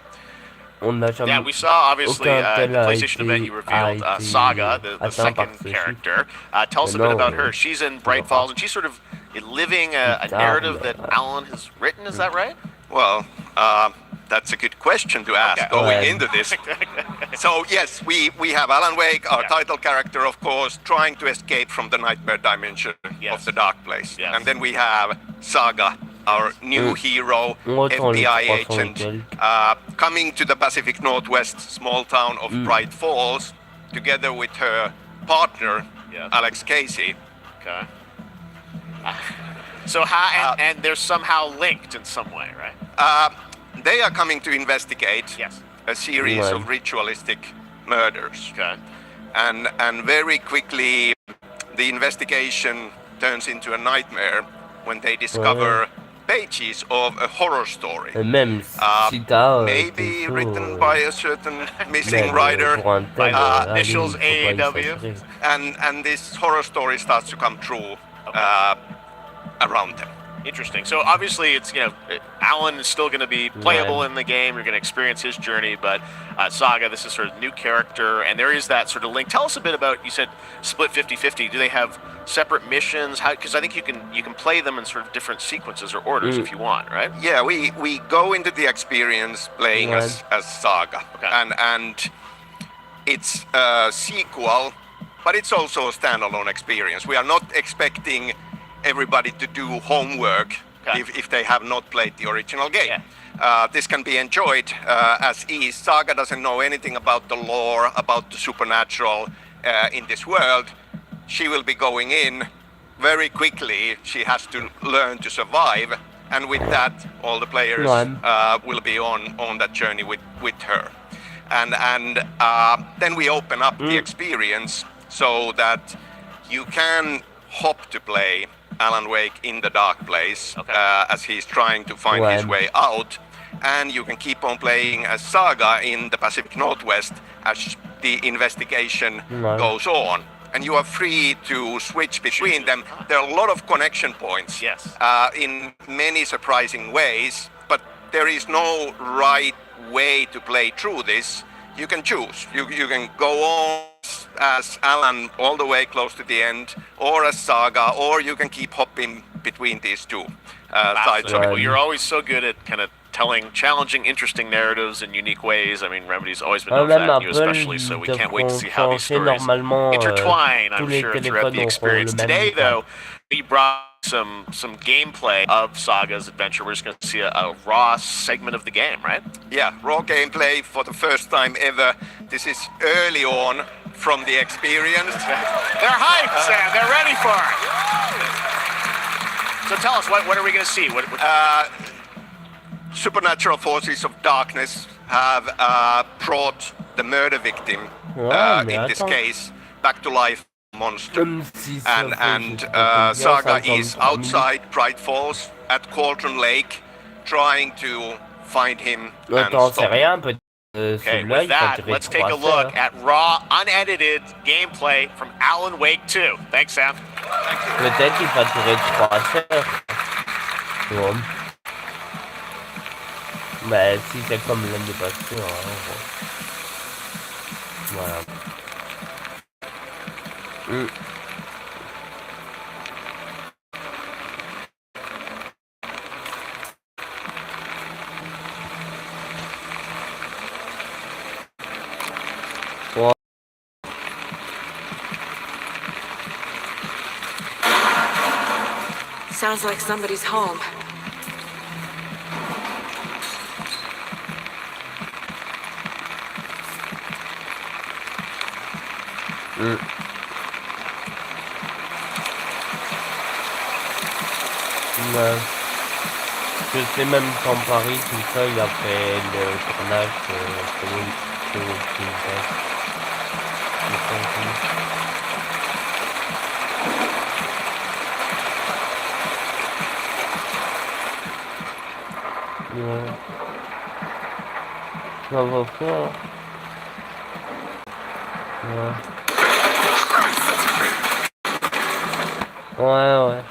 Yeah, we saw obviously the PlayStation event you revealed Saga, the second character. Tell us a bit about her. She's in Bright Falls, and she's sort of living a narrative that Alan has written. Is that right? Well, that's a good question to ask going into this. So yes, we have Alan Wake, our title character, of course, trying to escape from the nightmare dimension of the dark place. And then we have Saga, our new hero, FBI agent, coming to the Pacific Northwest small town of Bright Falls, together with her partner, Alex Casey. Okay. So how, and they're somehow linked in some way, right? They are coming to investigate a series of ritualistic murders. Okay. And very quickly, the investigation turns into a nightmare when they discover pages of a horror story, maybe written by a certain missing writer, initials AAW, and this horror story starts to come true around them. Interesting. So obviously, it's Alan is still going to be playable in the game. You're going to experience his journey, but Saga, this is sort of new character, and there is that sort of link. Tell us a bit about. You said split 50-50. Do they have separate missions? How? Because I think you can play them in sort of different sequences or orders if you want, right? Yeah, we go into the experience playing as Saga, and it's a sequel, but it's also a standalone experience. We are not expecting everybody to do homework if they have not played the original game. This can be enjoyed as is. Saga doesn't know anything about the lore, about the supernatural in this world. She will be going in very quickly. She has to learn to survive, and with that, all the players will be on that journey with her. And then we open up the experience so that you can hop to play Alan Wake in the dark place as he's trying to find his way out, and you can keep on playing as Saga in the Pacific Northwest as the investigation goes on, and you are free to switch between them. There are a lot of connection points in many surprising ways, but there is no right way to play through this. You can choose. You can go on as Alan all the way close to the end, or as Saga, or you can keep hopping between these two sides of it. Well, you're always so good at kind of telling challenging, interesting narratives in unique ways. I mean, Remedy's always been known for that, and you especially, so we can't wait to see how these stories intertwine, I'm sure, throughout the experience. Today, though, we brought some gameplay of Saga's adventure. We're just going to see a raw segment of the game, right? Yeah, raw gameplay for the first time ever. This is early on from the experience. They're hyped, Sam. They're ready for it. So tell us, what are we going to see? Supernatural forces of darkness have brought the murder victim, in this case, back to life. Monster. And Saga is outside Bright Falls at Cauldron Lake, trying to find him and stop him. Okay, with that, let's take a look at raw, unedited gameplay from Alan Wake 2. Thanks, Sam. Peut-être qu'il va durer 3 heures. Bon. Mais si c'est comme l'année passée, voilà. Ouais. Sounds like somebody's home. Ouais. Je sais même qu'en Paris, tout ça, il a fait le tournage sur ouais. Ça va faire. Ouais. Ouais.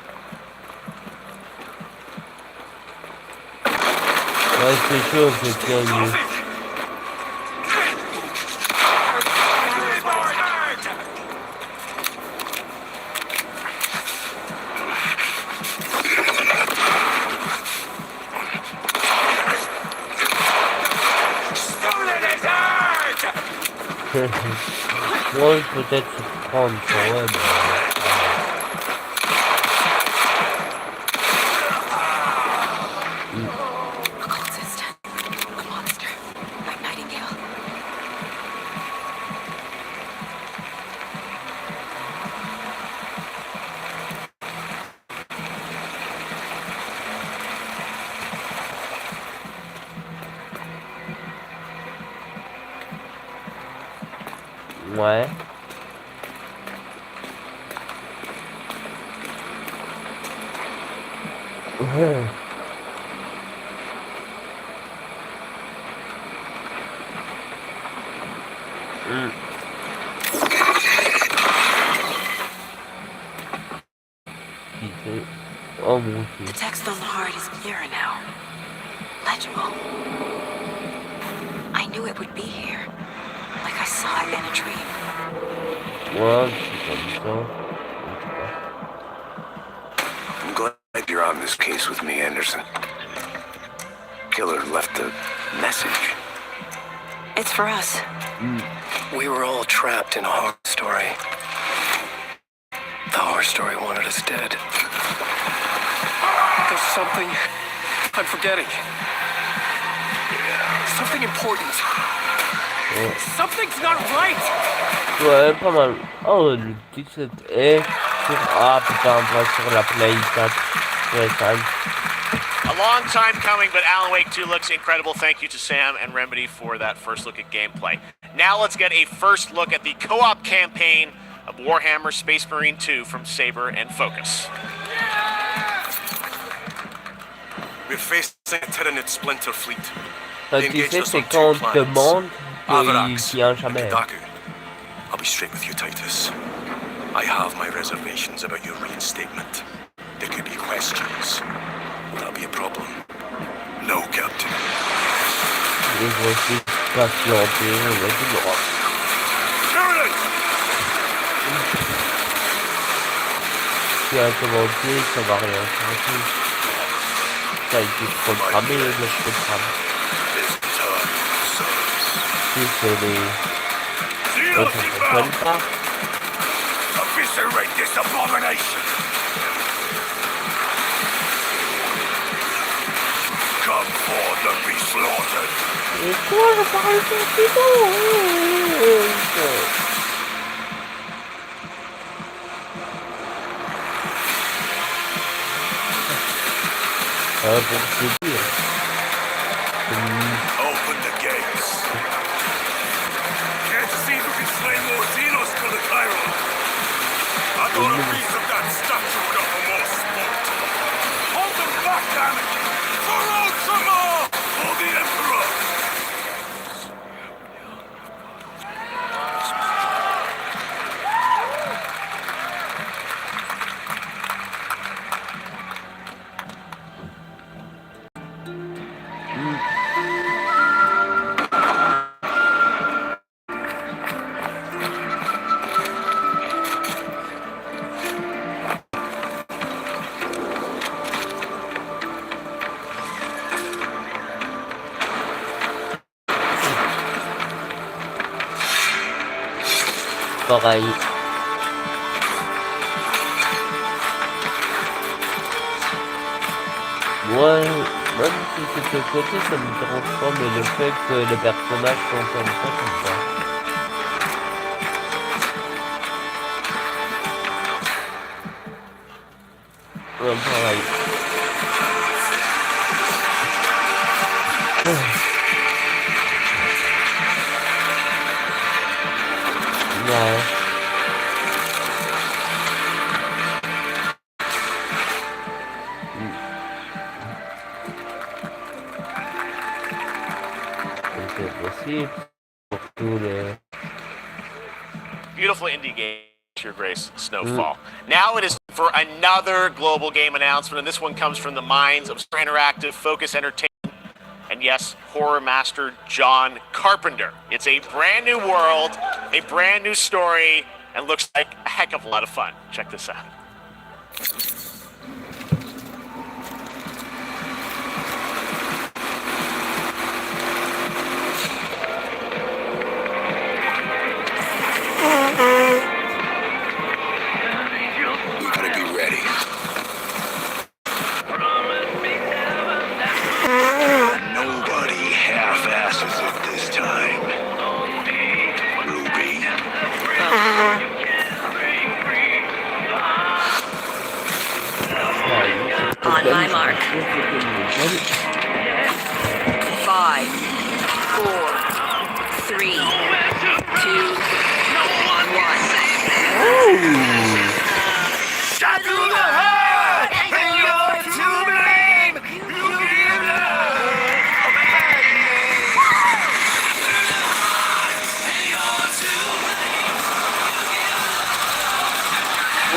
Ouais, c'est chaud, c'est bien mieux. Ouais, peut-être prendre ça, ouais, ouais. Oh mon Dieu. The text on the heart is clearer now. Legible. I knew it would be here. Like I saw it in a dream. Ouais, c'est comme ça. I'm glad you're on this case with me, Anderson. Killer left a message. It's for us. We were all trapped in a horror story. The horror story wanted us dead. There's something I'm forgetting. Something important. Something's not right. Ouais, pas mal. Oh, le 17 est sur... Ah putain, on va sur la Play 4. Ouais, ça. A long time coming, but Alan Wake 2 looks incredible. Thank you to Sam and Remedy for that first look at gameplay. Now let's get a first look at the co-op campaign of Warhammer Space Marine 2 from Saber and Focus. We're facing a Tyranid splinter fleet. Tu sais, c'est quand on te demande qu'il y a jamais. I'll be straight with you, Titus. I have my reservations about your reinstatement. There could be questions. Will that be a problem? No, Captain. Les voici patienter, on va du droit. Si un commenté, ça va rien changer. Ça a été programmé, le programme. Si c'est les... autres ne comprennent pas. Eviscerate this abomination! Come forth and be slaughtered! Et quoi, je parle pour te dire. Open the gates! Can't see who can slay more Xenos for the Cairo! I got a piece of that statue got for more sport! Hold them back, damn it! For Ultramar! For the Emperor! pareil. Ouais, même si c'est le côté, ça me dérange pas, mais le fait que les personnages sont comme ça. Ouais, pareil. Ouais. C'est possible pour tous les... Beautiful indie game, Your Grace, Snowfall. Now it is for another global game announcement, and this one comes from the minds of Square Interactive, Focus Entertainment, and yes, horror master John Carpenter. It's a brand new world, a brand new story, and looks like a heck of a lot of fun. Check this out. You gotta be ready. Nobody half-asses it this time. Ruby. On my mark. 5, 4, 3, 2, 1. Shot through the heart, and you're to blame. You give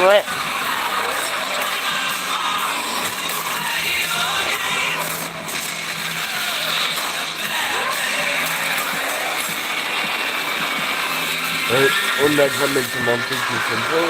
Ouais. On a jamais commenté tout comme ça.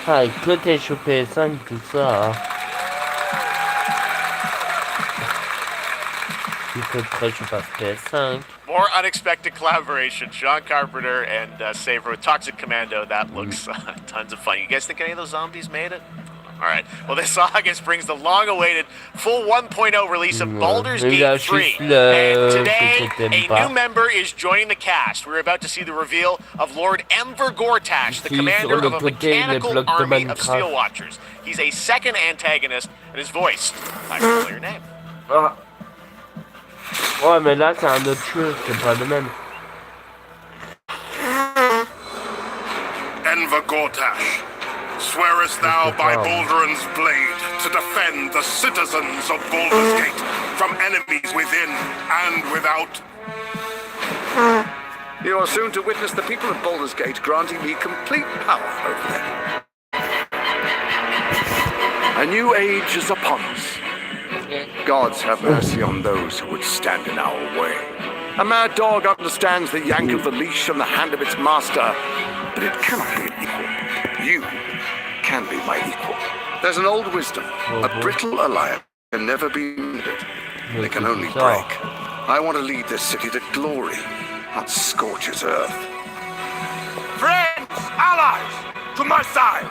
Ah, et que t'es chopé 5 tout ça. Hein. Il faut très chopé PS5. More unexpected collaboration. John Carpenter and Saver with Toxic Commando. That looks tons of fun. You guys think any of those zombies made it? All right. Well, this August brings the long-awaited full 1.0 release of Baldur's Gate 3. And today, a new member is joining the cast. We're about to see the reveal of Lord Enver Gortash, the commander of a mechanical army of Steel Watchers. He's a second antagonist and is voiced by your name. Ah. Ouais, mais là, c'est un autre jeu, c'est pas le même. Enver Gortash, swearest thou by Baldur's blade to defend the citizens of Baldur's Gate from enemies within and without? You are soon to witness the people of Baldur's Gate granting me complete power over them. A new age is upon us. Gods have mercy on those who would stand in our way. A mad dog understands the yank of the leash from the hand of its master, but it cannot be an equal. You can be my equal. There's an old wisdom. A brittle alliance can never be mended. They can only break. I want to lead this city to glory, not scorch its earth. Friends, allies, to my side.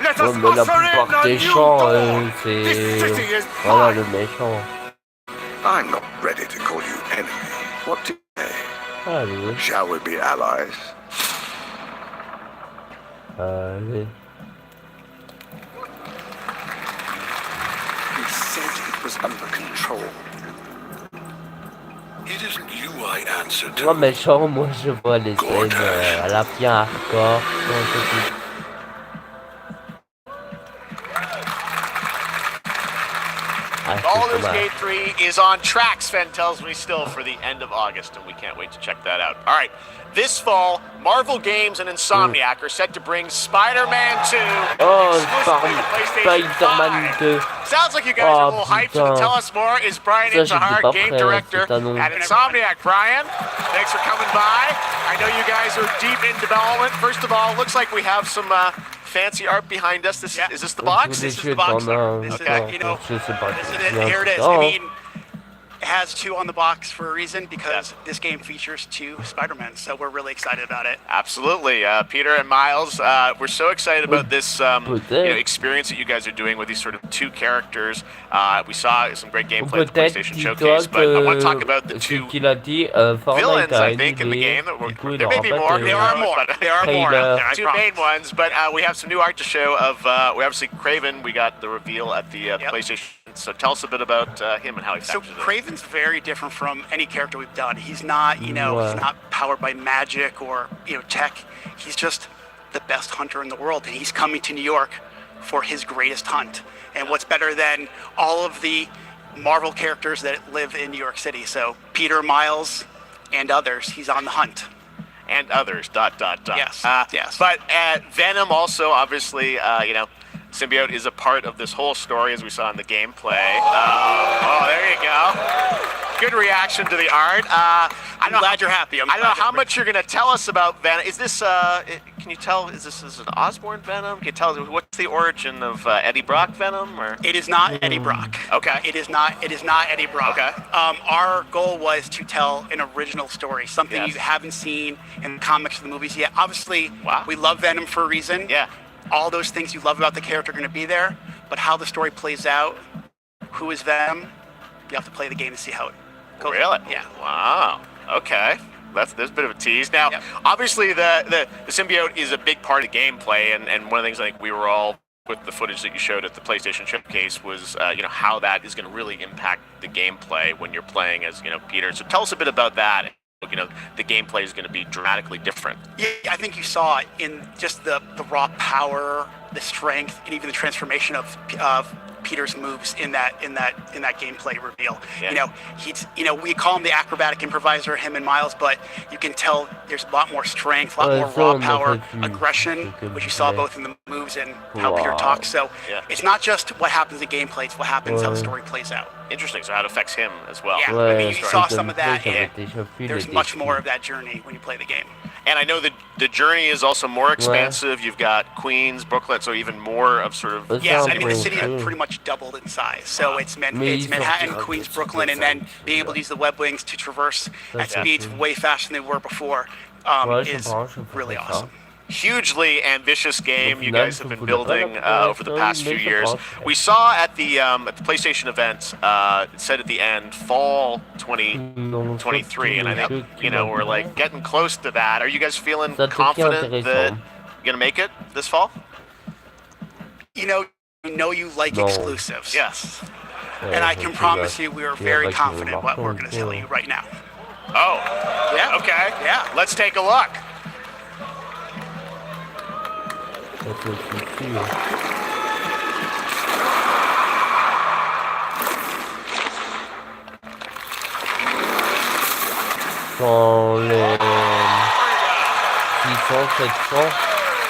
Let us mais la usher in plupart a des new chants, dawn. c'est... This city is Voilà mine. le méchant. I'm not ready to call you enemy. What do you say? Allez. Shall we be allies? Allez. He said it was under control. It isn't you I answer to. Moi, méchant, moi je vois les scènes à la bien hardcore. Baldur's Gate 3 is on track, Sven tells me still, for the end of August, and we can't wait to check that out. All right, this fall, Marvel Games and Insomniac are set to bring Spider-Man 2 exclusively to PlayStation 5. Sounds like you guys are a little hyped, so to tell us more is Brian Intihar, game director at Insomniac. Brian, thanks for coming by. I know you guys are deep in development. First of all, looks like we have some fancy art behind us. Is this the box? This is the box. This is, here it is. I mean, it has 2 on the box for a reason, because this game features 2 Spider-Men, so we're really excited about it. Absolutely. Peter and Miles, we're so excited about this experience that you guys are doing with these sort of 2 characters. We saw some great gameplay at the PlayStation Showcase, but I want to talk about the 2 villains, I think, in the game. There may be more. There are more. There are more. There are 2 main ones, but we have some new art to show of, we obviously, Kraven, we got the reveal at the PlayStation. So tell us a bit about him and how he factors in. Kraven's very different from any character we've done. He's not, he's not powered by magic or, tech. He's just the best hunter in the world, and he's coming to New York for his greatest hunt. And what's better than all of the Marvel characters that live in New York City? So Peter, Miles, and others, he's on the hunt. And others, ... Yes, yes. But Venom also, obviously, Symbiote is a part of this whole story, as we saw in the gameplay. There you go. Good reaction to the art. I'm glad you're happy. I don't know how much you're going to tell us about Venom. Is this, can you tell, is this an Osborn Venom? Can you tell, what's the origin of Eddie Brock Venom? Or? It is not Eddie Brock. Okay. It is not Eddie Brock. Okay. Our goal was to tell an original story, something you haven't seen in the comics or the movies yet. Obviously, we love Venom for a reason. Yeah. All those things you love about the character are going to be there, but how the story plays out, who is Venom, you have to play the game to see how it goes. Really? Yeah. Wow. Okay. There's a bit of a tease. Now, obviously, the symbiote is a big part of gameplay, and one of the things I think we were all, with the footage that you showed at the PlayStation Showcase, was how that is going to really impact the gameplay when you're playing as Peter. So tell us a bit about that. The gameplay is going to be dramatically different. Yeah, I think you saw it in just the raw power, the strength, and even the transformation of Peter's moves in that gameplay reveal. Yeah. He's we call him the acrobatic improviser, him and Miles, but you can tell there's a lot more strength, a lot more raw power, aggression, which you saw both in the moves and how Peter talks. So it's not just what happens in gameplay; it's what happens how the story plays out. Interesting. So how it affects him as well. Yeah, I mean, you saw some of that, and there's much more of that journey when you play the game. And I know that the journey is also more expansive. You've got Queens, Brooklyn, so even more of sort of... Yes, I mean, the city has pretty much doubled in size. So it's Manhattan, Queens, Brooklyn, and then being able to use the web wings to traverse at speeds way faster than they were before is really awesome. Hugely ambitious game you guys have been building over the past few years. We saw at the PlayStation event, it said at the end, fall 2023, and I think, we're like getting close to that. Are you guys feeling confident that you're going to make it this fall? You you like exclusives. Yes. And I can promise you we are very confident what we're going to tell you right now. Oh. Yeah? Okay. Yeah. Let's take a look. Dans les 600, 700.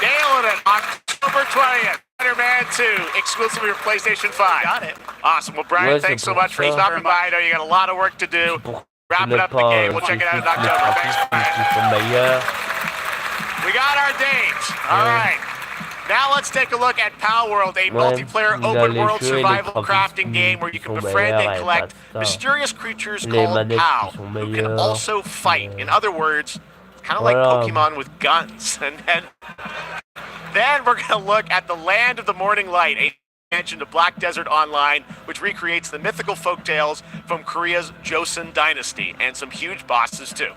Nailing it. October 20th. Spider-Man 2, exclusively for PlayStation 5. Got it. Awesome. Well, Brian, thanks so much for stopping by. I know you got a lot of work to do. Wrapping up the game. We'll check it out in October. Thanks, Brian. We got our dates. All right. Now let's take a look at Pal World, a multiplayer open-world survival crafting game where you can befriend and collect mysterious creatures called Pal, who can also fight. In other words, kind of like Pokemon with guns. And then we're going to look at the Land of the Morning Light, a expansion to Black Desert Online, which recreates the mythical folktales from Korea's Joseon Dynasty, and some huge bosses too.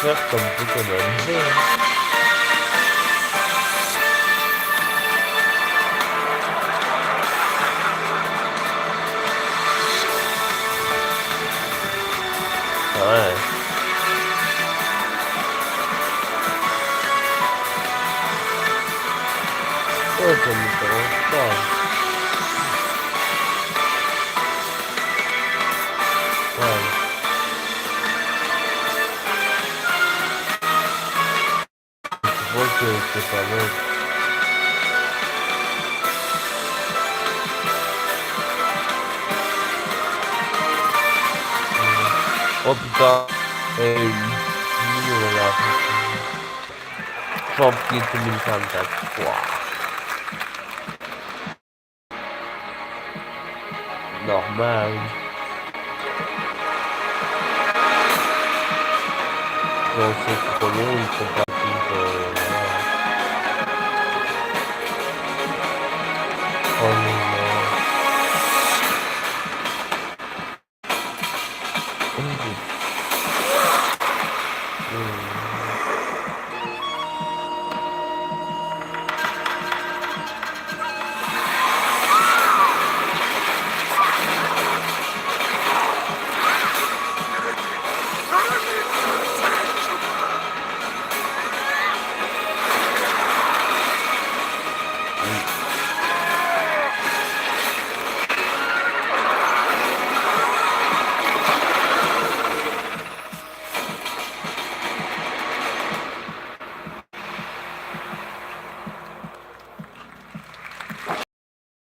Faire comme Pokémon. Ouais. Oh, ça me dérange pas. Ouais. Je vois que c'est pas bon. Oh putain. Voilà. Janvier 2024. Wow. Normal. Quand c'est trop long, ils sont pas tous... voilà. Oh non.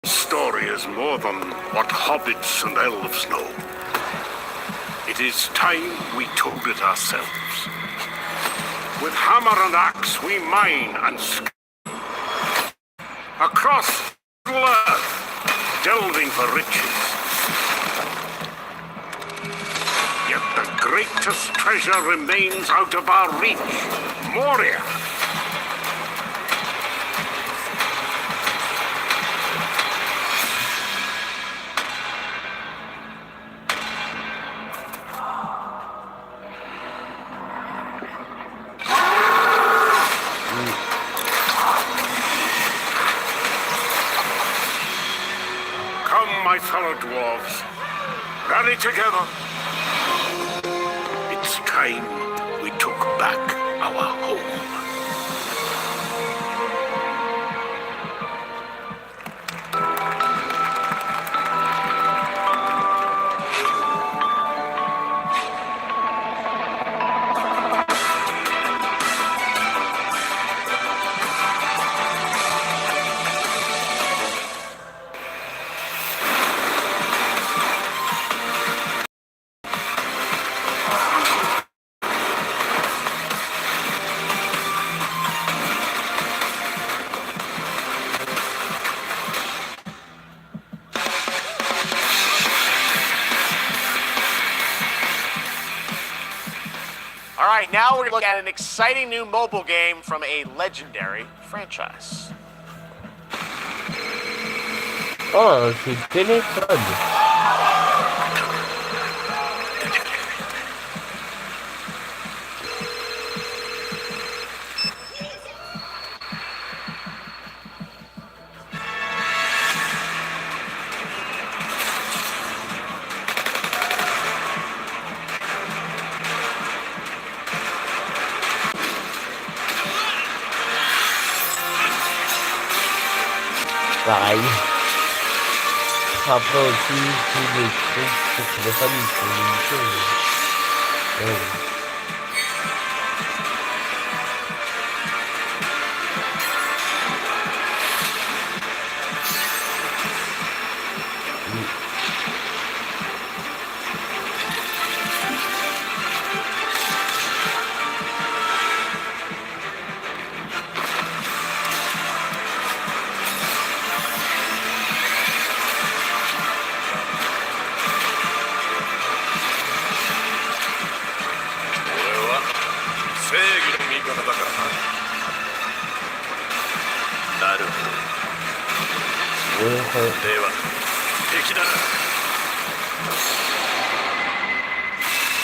Story is more than what hobbits and elves know. It is time we told it ourselves. With hammer and axe we mine and across earth, delving for riches. Yet the greatest treasure remains out of our reach, Moria. My fellow dwarves, rally together. It's time we took back our home. All right, now we're going to look at an exciting new mobile game from a legendary franchise. Oh, c'est téléphone. Pareil. Après aussi, tous les trucs sur téléphone, ils sont limités. Ouais.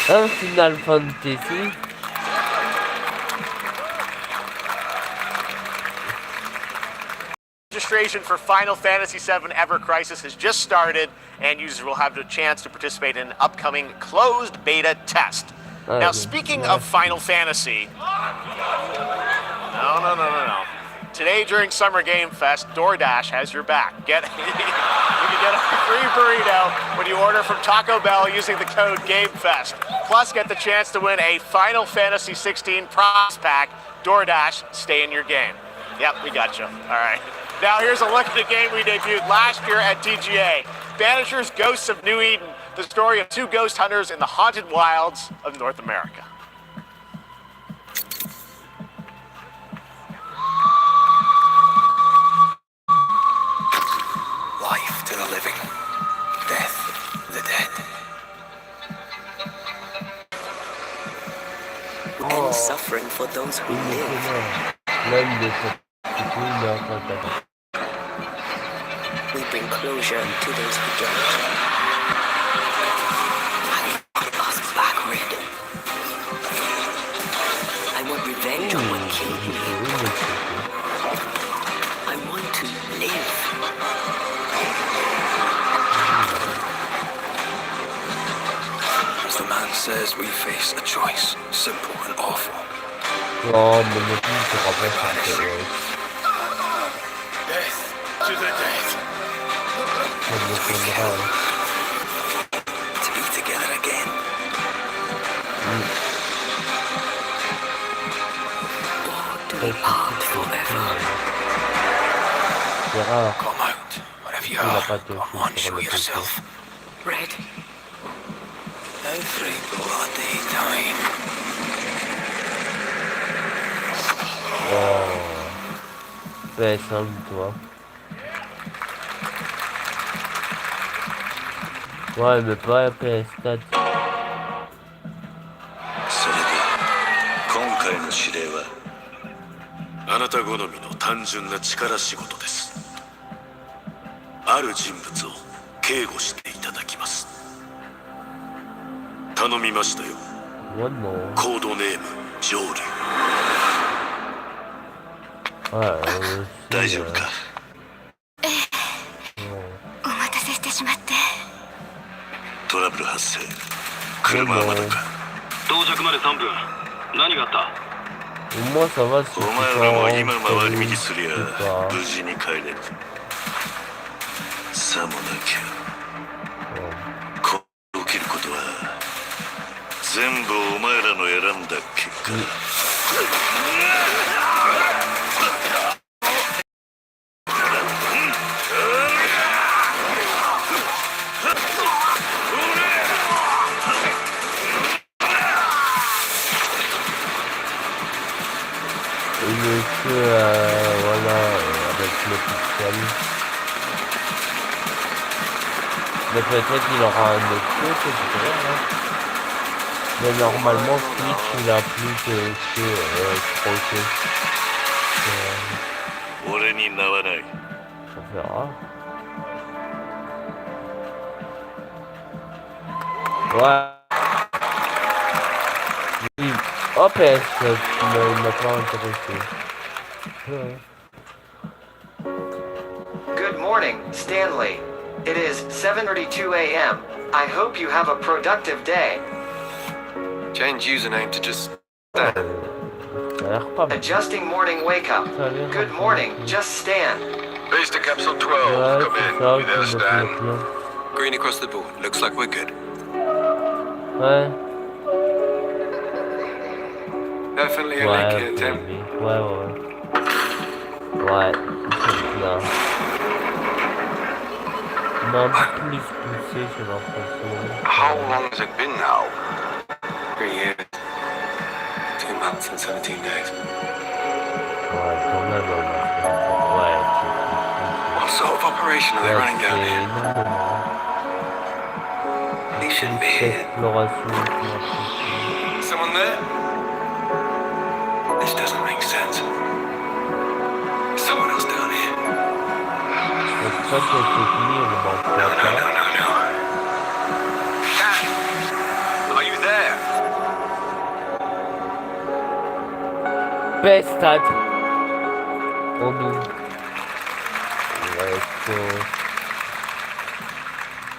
Un Final Fantasy. Registration for Final Fantasy VII Ever Crisis has just started, and users will have the chance to participate in an upcoming closed beta test. Now, speaking of Final Fantasy... No. today during Summer Game Fest, DoorDash has your back. You can get a free burrito when you order from Taco Bell using the code GameFest. Plus, get the chance to win a Final Fantasy 16 prize pack. DoorDash, stay in your game. Yep, we got you. All right. Now here's a look at the game we debuted last year at TGA. Banishers Ghosts of New Eden, the story of two ghost hunters in the haunted wilds of North America. Life to the living, death to the dead. And suffering for those who live. We bring closure to those who don't. I want us back, Red. I want revenge on what killed me. I want to live. As the man says, we face a choice, simple and awful. Death to the dead. To be together again. Or to be part forever. Come out, wherever you are. Come on, show yourself. Red. Every bloody time. Fais simple, toi. Ouais, mais pas PS4. それで今回の指令はあなた好みの単純な力仕事です。ある人物を警護していただきます。頼みましたよ。コードネーム上流。大丈夫か。お待たせしてしまって。トラブル発生。車はまだか。到着まで3分。何があった？お前らも今回り道すりゃ無事に帰れる。さもなきゃこう起きることは全部お前らの選んだ結果だ。Voilà, avec le pixel. Mais peut-être qu'il aura un autre truc, c'est vrai, hein. Mais normalement, Switch, il a plus que 3 On verra. Ouais. Oui. Oh, PS4, il m'a pas intéressé. Good morning, Stanley. It is 7:32 a.m. I hope you have a productive day. Change username to just Stan. Adjusting morning wake up. Good morning, just Stan. Base to capsule 12. Come in. We there, Stan. Green across the board. Looks like we're good. Ouais. Definitely a link here, Tim. Ouais, c'est bien. On a un peu plus poussé, j'ai l'impression. How long has it been now? 3 years. 2 months and 17 days. Ouais, quand même, ouais. What sort of operation are they running down here? They shouldn't be here. Someone there? This doesn't make sense. Someone else down here. No. Cat, are you there? Best start. On nous.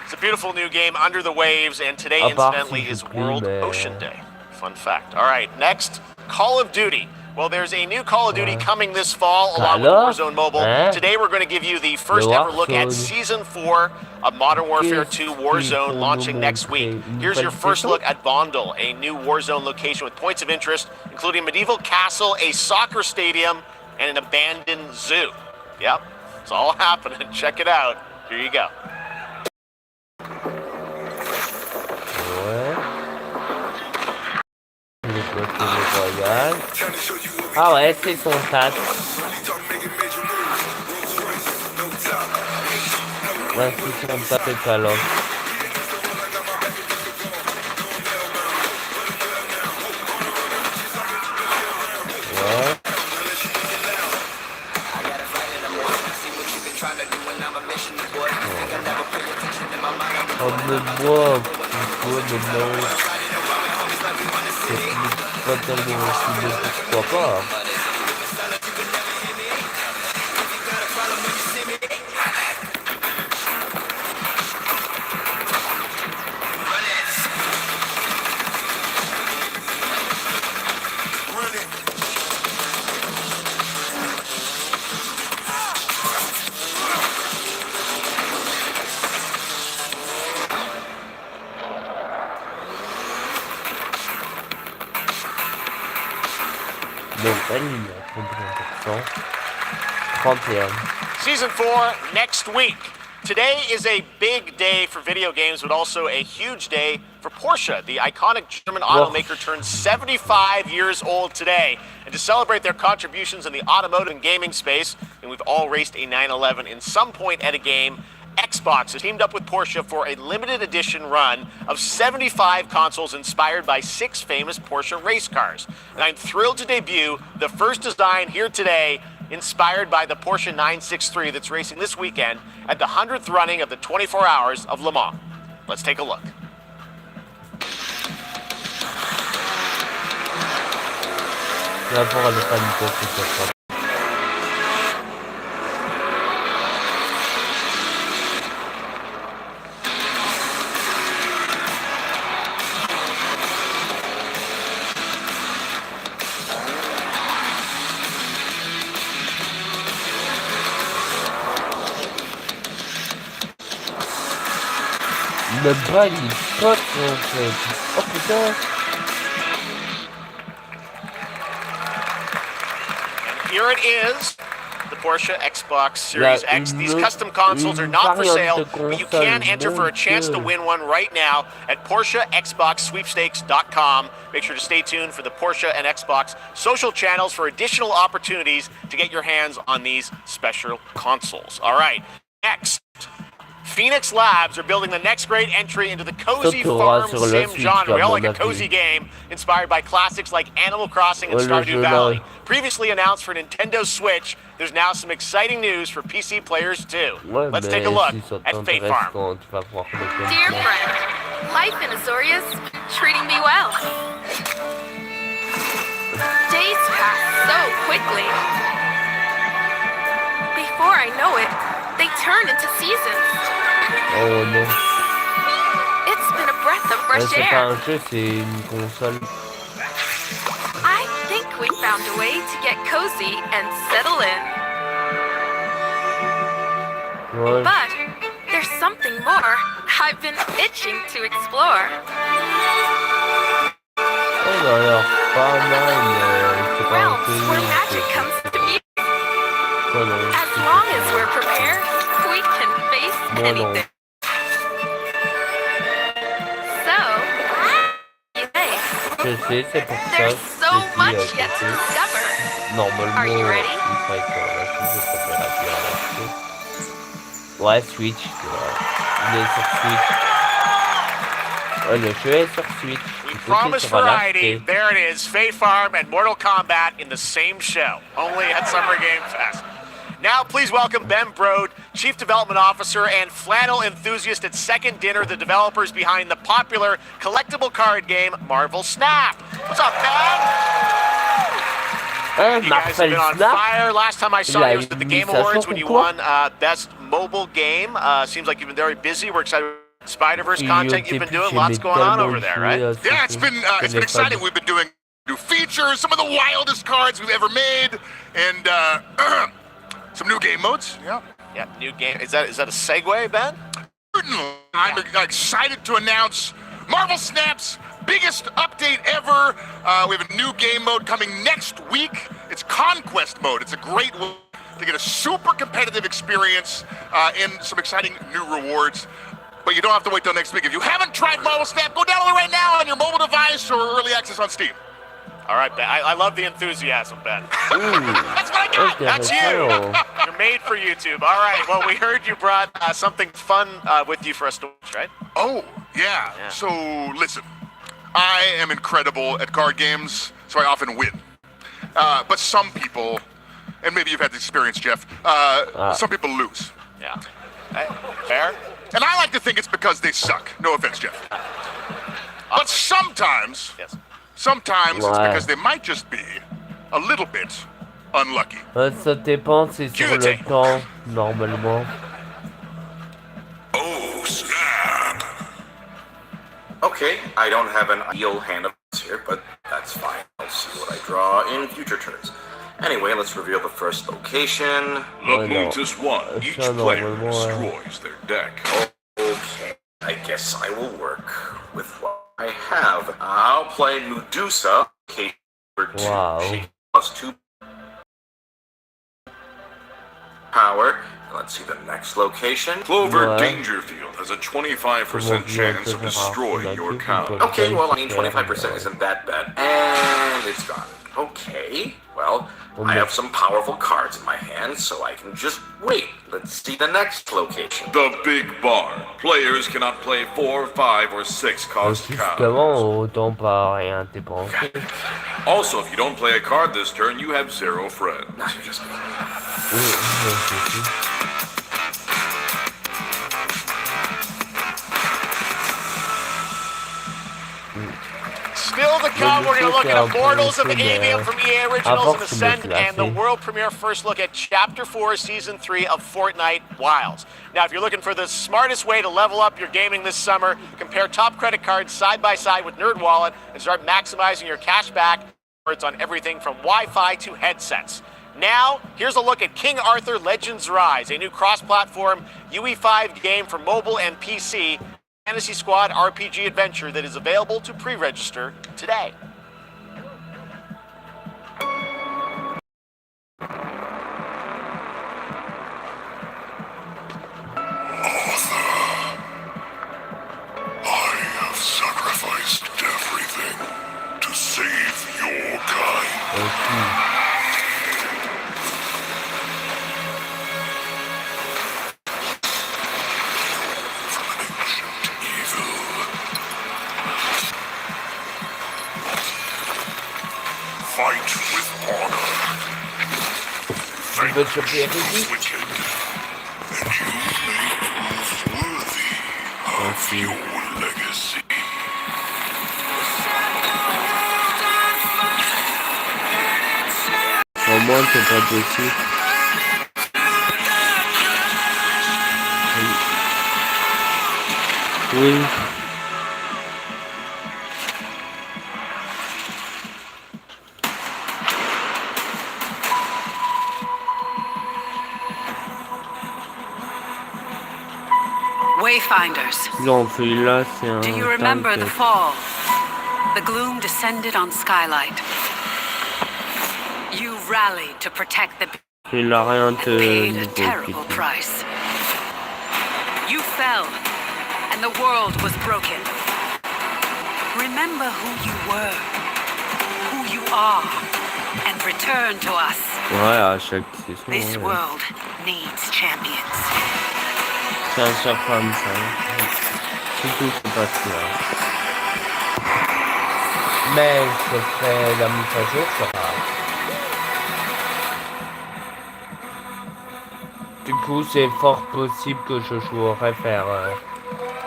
It's a beautiful new game, Under the Waves, and today, incidentally, is World Ocean Day. Fun fact. All right, next, Call of Duty. Well, there's a new Call of Duty coming this fall along with Warzone Mobile. Today we're going to give you the first ever look at Season 4 of Modern Warfare 2 Warzone launching next week. Here's your first look at Bande, a new Warzone location with points of interest, including a medieval castle, a soccer stadium, and an abandoned zoo. Yep, it's all happening. Check it out. Here you go. Ah ouais, c'est son tâche. Ouais, c'est son tâche, c'est pas là. Ouais. On me voit, pas tellement aussi, pourquoi pas. Season 4 next week. Today is a big day for video games, but also a huge day for Porsche. The iconic German automaker turns 75 years old today. And to celebrate their contributions in the automotive and gaming space, and we've all raced a 911 in some point at a game, Xbox has teamed up with Porsche for a limited edition run of 75 consoles inspired by 6 famous Porsche race cars. And I'm thrilled to debut the first design here today, inspired by the Porsche 963 that's racing this weekend at the 100th running of the 24 Hours of Le Mans. Let's take a look. Le bras il pote en fait. Oh putain. Here it is, the Porsche Xbox Series X. These custom consoles are not for sale, but you can enter for a chance to win one right now at PorscheXboxSweepstakes.com. Make sure to stay tuned for the Porsche and Xbox social channels for additional opportunities to get your hands on these special consoles. All right, next. Phoenix Labs are building the next great entry into the cozy farm sim genre. We all like a cozy game inspired by classics like Animal Crossing and Stardew Valley. Previously announced for Nintendo Switch, there's now some exciting news for PC players too. Let's take a look at Fate Farm. Dear friend, life in Azoria's treating me well. Days pass so quickly. Before I know it, they turn into seasons. Oh non. It's been a breath of fresh C'est air. pas un jeu, c'est une console. I think we found a way to get cozy and settle in. Ouais. But there's something more I've been itching to explore. Oh là là, pas mal, c'est pas un Realms peu... where magic comes to me. As long as we're prepared, we can face anything. So, you think? Je sais, c'est pour ça. There's so much yet to discover. Normalement, Are you ready? il faudrait que la chose s'appelle rapidement. Ouais, Switch. Il est sur Switch. Le jeu est sur Switch. We promise variety. There it is, Fate Farm and Mortal Kombat in the same show, only at Summer Game Fest. Now, please welcome Ben Brode, Chief Development Officer and flannel enthusiast at Second Dinner, the developers behind the popular collectible card game Marvel Snap. What's up, Ben? You guys have been on fire. Last time I saw you was at the Game Awards when you won Best Mobile Game. Seems like you've been very busy. We're excited about Spider-Verse content you've been doing. Lots going on over there, right? Yeah, it's been exciting. We've been doing New features, some of the wildest cards we've ever made, and some new game modes. Yeah. Yeah, new game. Is that a segue, Ben? Certainly. I'm excited to announce Marvel Snap's biggest update ever. We have a new game mode coming next week. It's Conquest mode. It's a great way to get a super competitive experience and some exciting new rewards. But you don't have to wait till next week. If you haven't tried Marvel Snap, go download it right now on your mobile device or early access on Steam. All right, Ben. I love the enthusiasm, Ben. That's what I got. That's you. You're made for YouTube. All right. Well, we heard you brought something fun with you for us to watch, right? Oh, yeah. So, listen. I am incredible at card games, so I often win. But some people, and maybe you've had this experience, Jeff, some people lose. Yeah. Fair? And I like to think it's because they suck. No offense, Jeff. But sometimes, sometimes it's because they might just be a little bit unlucky. Ça dépend, c'est sur le temps, normalement. Oh, snap! Okay, I don't have an ideal hand of here, but that's fine. I'll see what I draw in future turns. Anyway, let's reveal the first location. Locomotus 1. Each player destroys their deck. Okay, I guess I will work with what I have. I'll play Medusa. Okay, +2 power. Let's see the next location. Clover Dangerfield has a 25% chance of destroying your count. Okay, well, I mean, 25% isn't that bad. And it's gone. Okay, well, I have some powerful cards in my hand, so I can just wait. Let's see the next location. The Big Barn. Players cannot play 4, 5, or 6 cost cards. Autant pas rien dépenser. Also, if you don't play a card this turn, you have 0 friends. Still to come, we're going to look at Immortals of Avium from EA Originals and Ascend, and the world premiere first look at Chapter 4, Season 3 of Fortnite Wilds. Now, if you're looking for the smartest way to level up your gaming this summer, compare top credit cards side by side with NerdWallet and start maximizing your cash back on everything from Wi-Fi to headsets. Now, here's a look at King Arthur Legends Rise, a new cross-platform UE5 game for mobile and PC. Fantasy Squad RPG adventure that is available to pre-register today. I have sacrificed everything to save your kind. Fight with honor. Thank the wicked, and you may prove worthy of your legacy. Au moins, t'es pas dessus. Oui. Wayfinders. Non, celui-là, c'est un. Do you remember the fall? The gloom descended on Skylight. You rallied to protect the Il a rien and paid a terrible price. You fell, and the world was broken. Remember who you were, who you are, and return to us. Ouais, à chaque saison. This world needs champions. C'est un surfam, ça. Surtout, c'est pas celui-là. Mais je fais la mise à jour, ça va. Du coup, c'est fort possible que je jouerai vers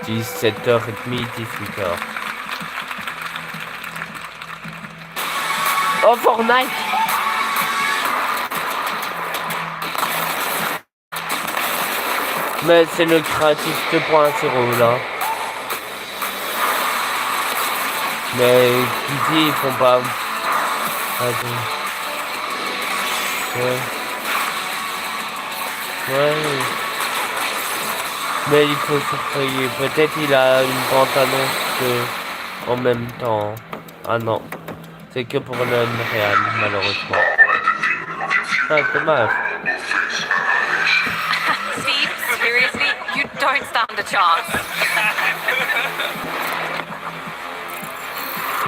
17h30, 18h. Oh, Fortnite! Mais c'est le créatif 2.0 là. Mais qui dit ils font pas Attends. Ouais. Ouais. Mais il faut surveiller. Peut-être il a une bande-annonce en même temps. Ah non. C'est que pour l'Unreal, malheureusement. Ah, dommage. Steve, seriously, you don't stand a chance.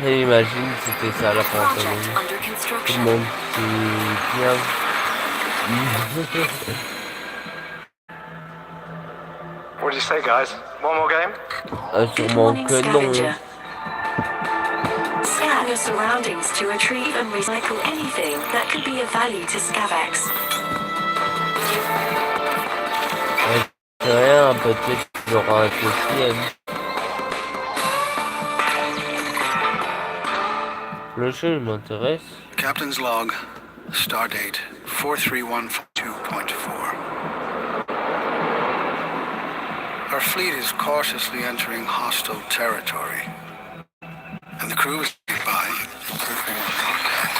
Et imagine si c'était ça la bande-annonce. Tout le monde dit bien. What do you say, guys? One more game? Sûrement que non. Scan your surroundings to retrieve and recycle anything that could be of value to Scavex. C'est rien, peut-être qu'il aura un deuxième. Le jeu m'intéresse. Captain's log, stardate 43142.4. Our fleet is cautiously entering hostile territory, and the crew is nearby, working on contact.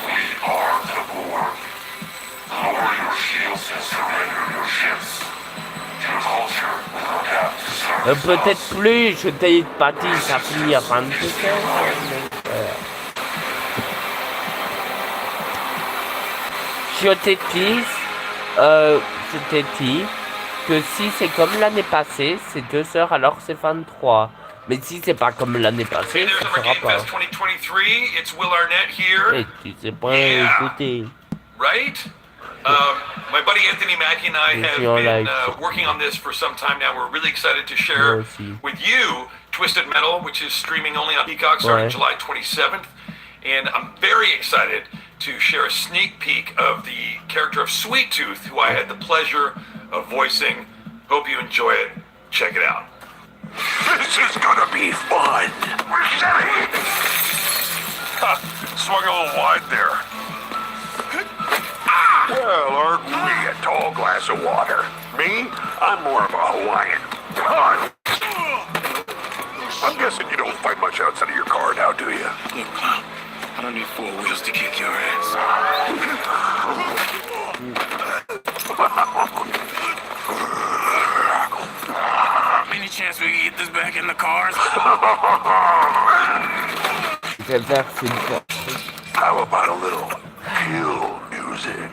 We are the Borg. Lower your shields and surrender your ships. Your culture will adapt to service. Peut-être plus, je t'ai pas dit, ça finit à 22 heures. Je t'ai dit que si c'est comme l'année passée, c'est 2 heures, alors c'est 23. Mais si c'est pas comme l'année passée, ça sera pas. Et tu sais pas écouter. Right? My buddy Anthony Mackie and I have been working on this for some time now. We're really excited to share with you Twisted Metal, which is streaming only on Peacock starting July 27th. And I'm very excited to share a sneak peek of the character of Sweet Tooth, who I had the pleasure of voicing. Hope you enjoy it. Check it out. This is gonna be fun. Swung a little wide there. Well, aren't we a tall glass of water? Me? I'm more of a Hawaiian. I'm guessing you don't fight much outside of your car now, do you? Look, Clown, I don't need 4 wheels to kick your ass. Any chance we can get this back in the cars? How about a little kill music?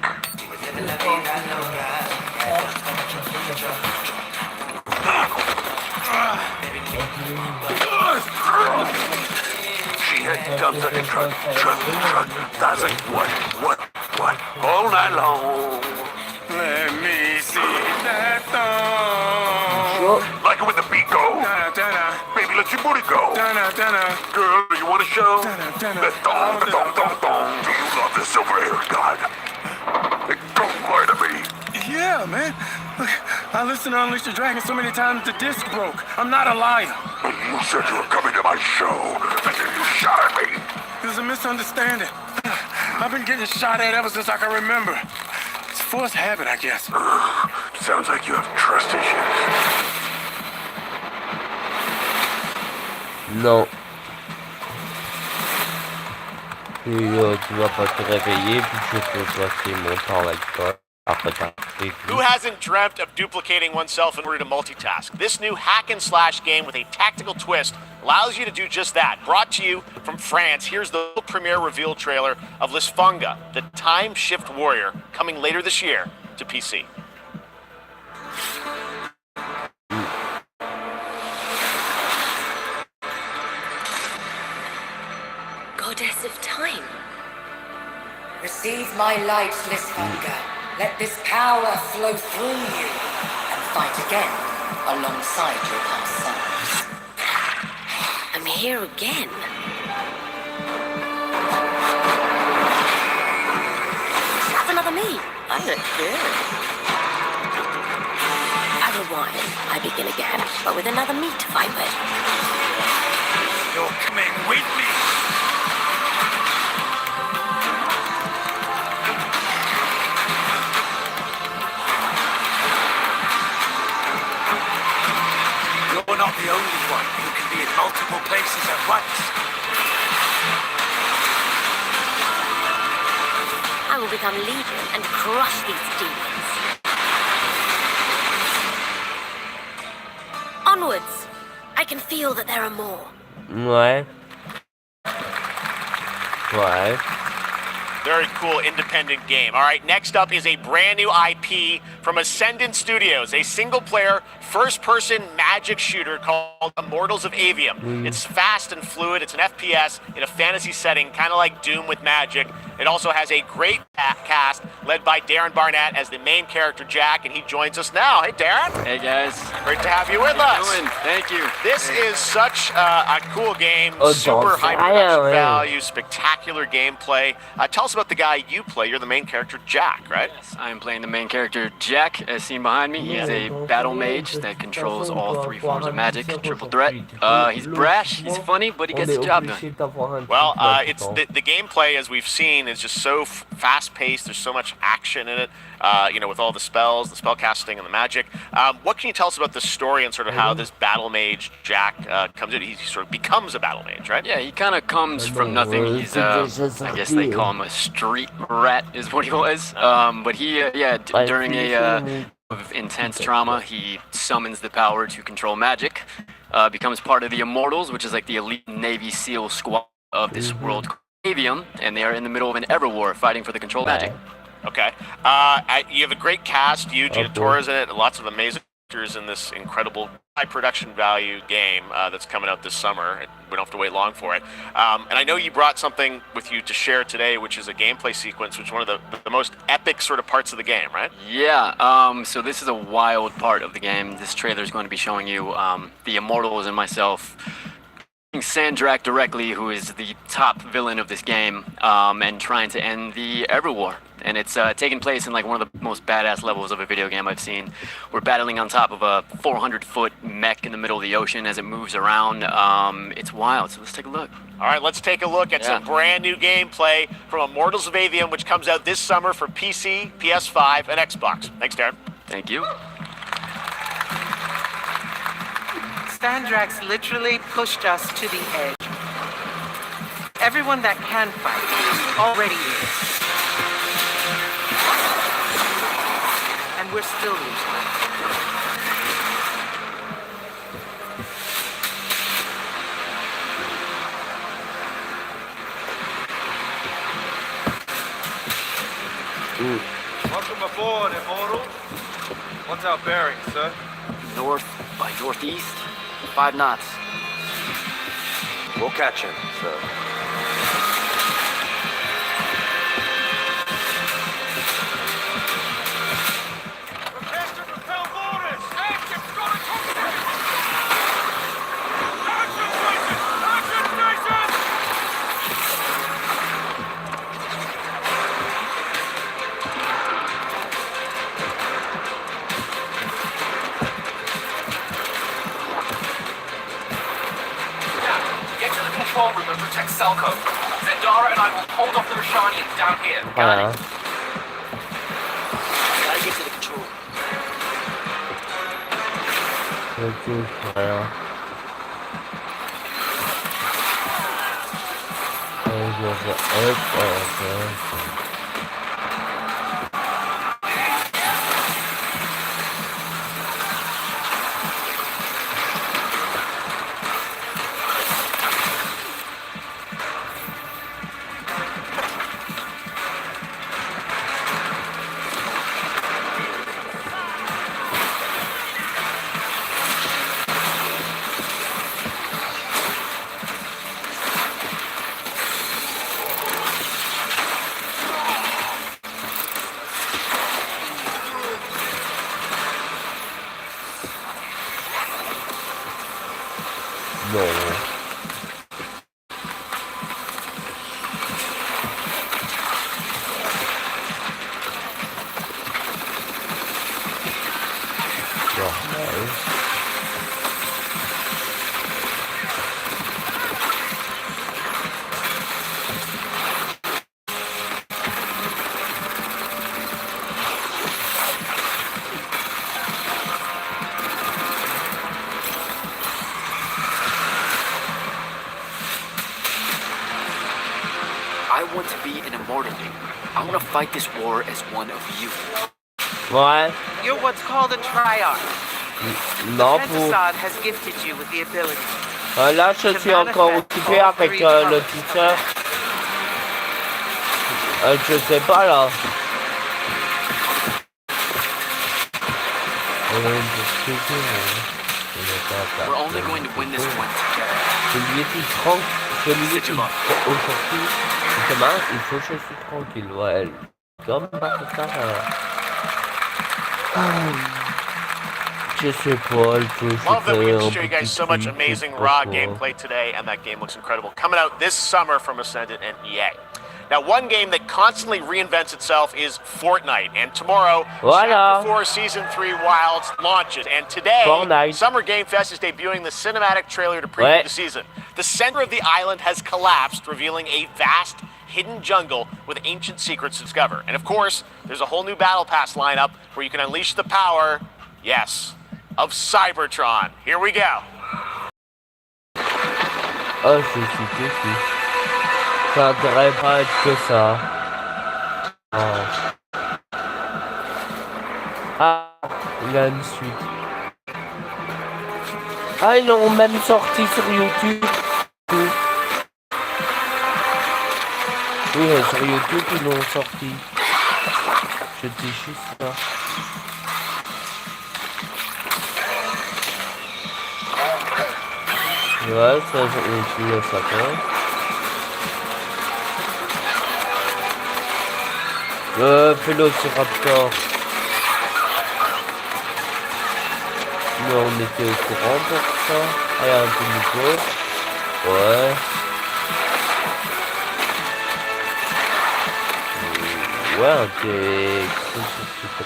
She had dumps like a truck. That's like what? All night long. Let me see that thong. Like it when the beat go? Baby, let your booty go. Girl, you want a show? The thong. Do you love the silver-haired god? Don't lie to me. Yeah, man. Look, I listened to Unleash the Dragon so many times the disc broke. I'm not a liar. You said you were coming to my show, and then you shot at me. It was a misunderstanding. I've been getting shot at ever since I can remember. It's a forced habit, I guess. Sounds like you have trust issues. Non. Puis tu vas pas te réveiller, puis je peux passer mon temps avec toi. Who hasn't dreamt of duplicating oneself in order to multitask? This new hack and slash game with a tactical twist allows you to do just that. Brought to you from France, here's the premiere reveal trailer of Lisfunga, the time shift warrior, coming later this year to PC. Goddess of time. Receive my light, Lisfunga. Let this power flow through you and fight again alongside your past selves. I'm here again. That's another me. I look good. As a while, I begin again, but with another me to fight with. You're coming with me. You're not the only one who can be in multiple places at once. become legion and crush these demons. Onwards! I can feel that there are more. Ouais. Ouais. Very cool independent game. All right, next up is a brand new IP from Ascendant Studios, a single-player, first-person magic shooter called Immortals of Avium. It's fast and fluid. It's an FPS in a fantasy setting, kind of like Doom with magic. It also has a great cast led by Darren Barnett as the main character, Jack, and he joins us now. Hey, Darren. Hey, guys. Great to have you with us. Thank you. This is such a cool game, super high production value, spectacular gameplay. Tell us about the guy you play. You're the main character, Jack, right? Yes, I am playing the main character, Jack, as seen behind me. He is a battle mage that controls all 3 forms of magic, triple threat. He's brash, he's funny, but he gets the job done. Well, it's the gameplay, as we've seen, is just so fast-paced. There's so much action in it, with all the spells, the spell casting, and the magic. What can you tell us about the story and sort of how this battle mage, Jack, comes in? He sort of becomes a battle mage, right? Yeah, he kind of comes from nothing. He's, I guess they call him a street rat is what he was. But he, during a of intense trauma, he summons the power to control magic, becomes part of the Immortals, which is like the elite Navy SEAL squad of this world called Avium, and they are in the middle of an ever war fighting for the control of magic. Okay. You have a great cast. You, Gina Torres in it, lots of amazing actors in this incredible high production value game that's coming out this summer. We don't have to wait long for it. And I know you brought something with you to share today, which is a gameplay sequence, which is one of the most epic sort of parts of the game, right? Yeah, so this is a wild part of the game. This trailer is going to be showing you the Immortals and myself Sandrak directly, who is the top villain of this game, and trying to end the Everwar. And it's taking place in like one of the most badass levels of a video game I've seen. We're battling on top of a 400-foot mech in the middle of the ocean as it moves around. It's wild, so let's take a look. All right, let's take a look at some brand new gameplay from Immortals of Avium, which comes out this summer for PC, PS5, and Xbox. Thanks, Darren. Thank you. Sandrax literally pushed us to the edge. Everyone that can fight already is. And we're still losing. Welcome aboard, Immortal. What's our bearing, sir? North by northeast. 5 knots. We'll catch him, sir. Prepare to propel boarders! Airship's got a cockpit! Action station! Action station! Control room and protect Selco. Zendara and I will hold off the Rashanians down here. Got it. Gotta get to the control room. want to fight this war as one of you. Ouais. You're what's called a triarch. Non, The pour... Pentasod has gifted you with the ability. Là, je suis encore occupé avec le teacher. Je sais pas là. We're only going to win this one together. Je lui ai dit aujourd'hui, demain, il faut que je suis tranquille. Ouais, comme par ça. Je sais pas, il faut Love that we get to show you guys so much amazing raw gameplay today, and that game looks incredible. Coming out this summer from Ascendant and EA. Now, one game that constantly reinvents itself is Fortnite, and tomorrow, Chapter 4 Season 3 Wilds launches, and today, Summer Game Fest is debuting the cinematic trailer to preview the season. The center of the island has collapsed, revealing a vast, hidden jungle with ancient secrets to discover. And of course, there's a whole new Battle Pass lineup where you can unleash the power, yes, of Cybertron. Here we go. Oh, je suis déçu. Ça devrait pas être que ça. Oh. Ah, il y a une suite. Ah, ils l'ont même sorti sur YouTube. Oui, sur YouTube, ils l'ont sorti. Je dis juste ça. Ouais, ça, je le sapin. Le Vélociraptor. Mais on était au courant pour ça. Ah, il y a un peu nouveau. Ouais. Ouais, t'es...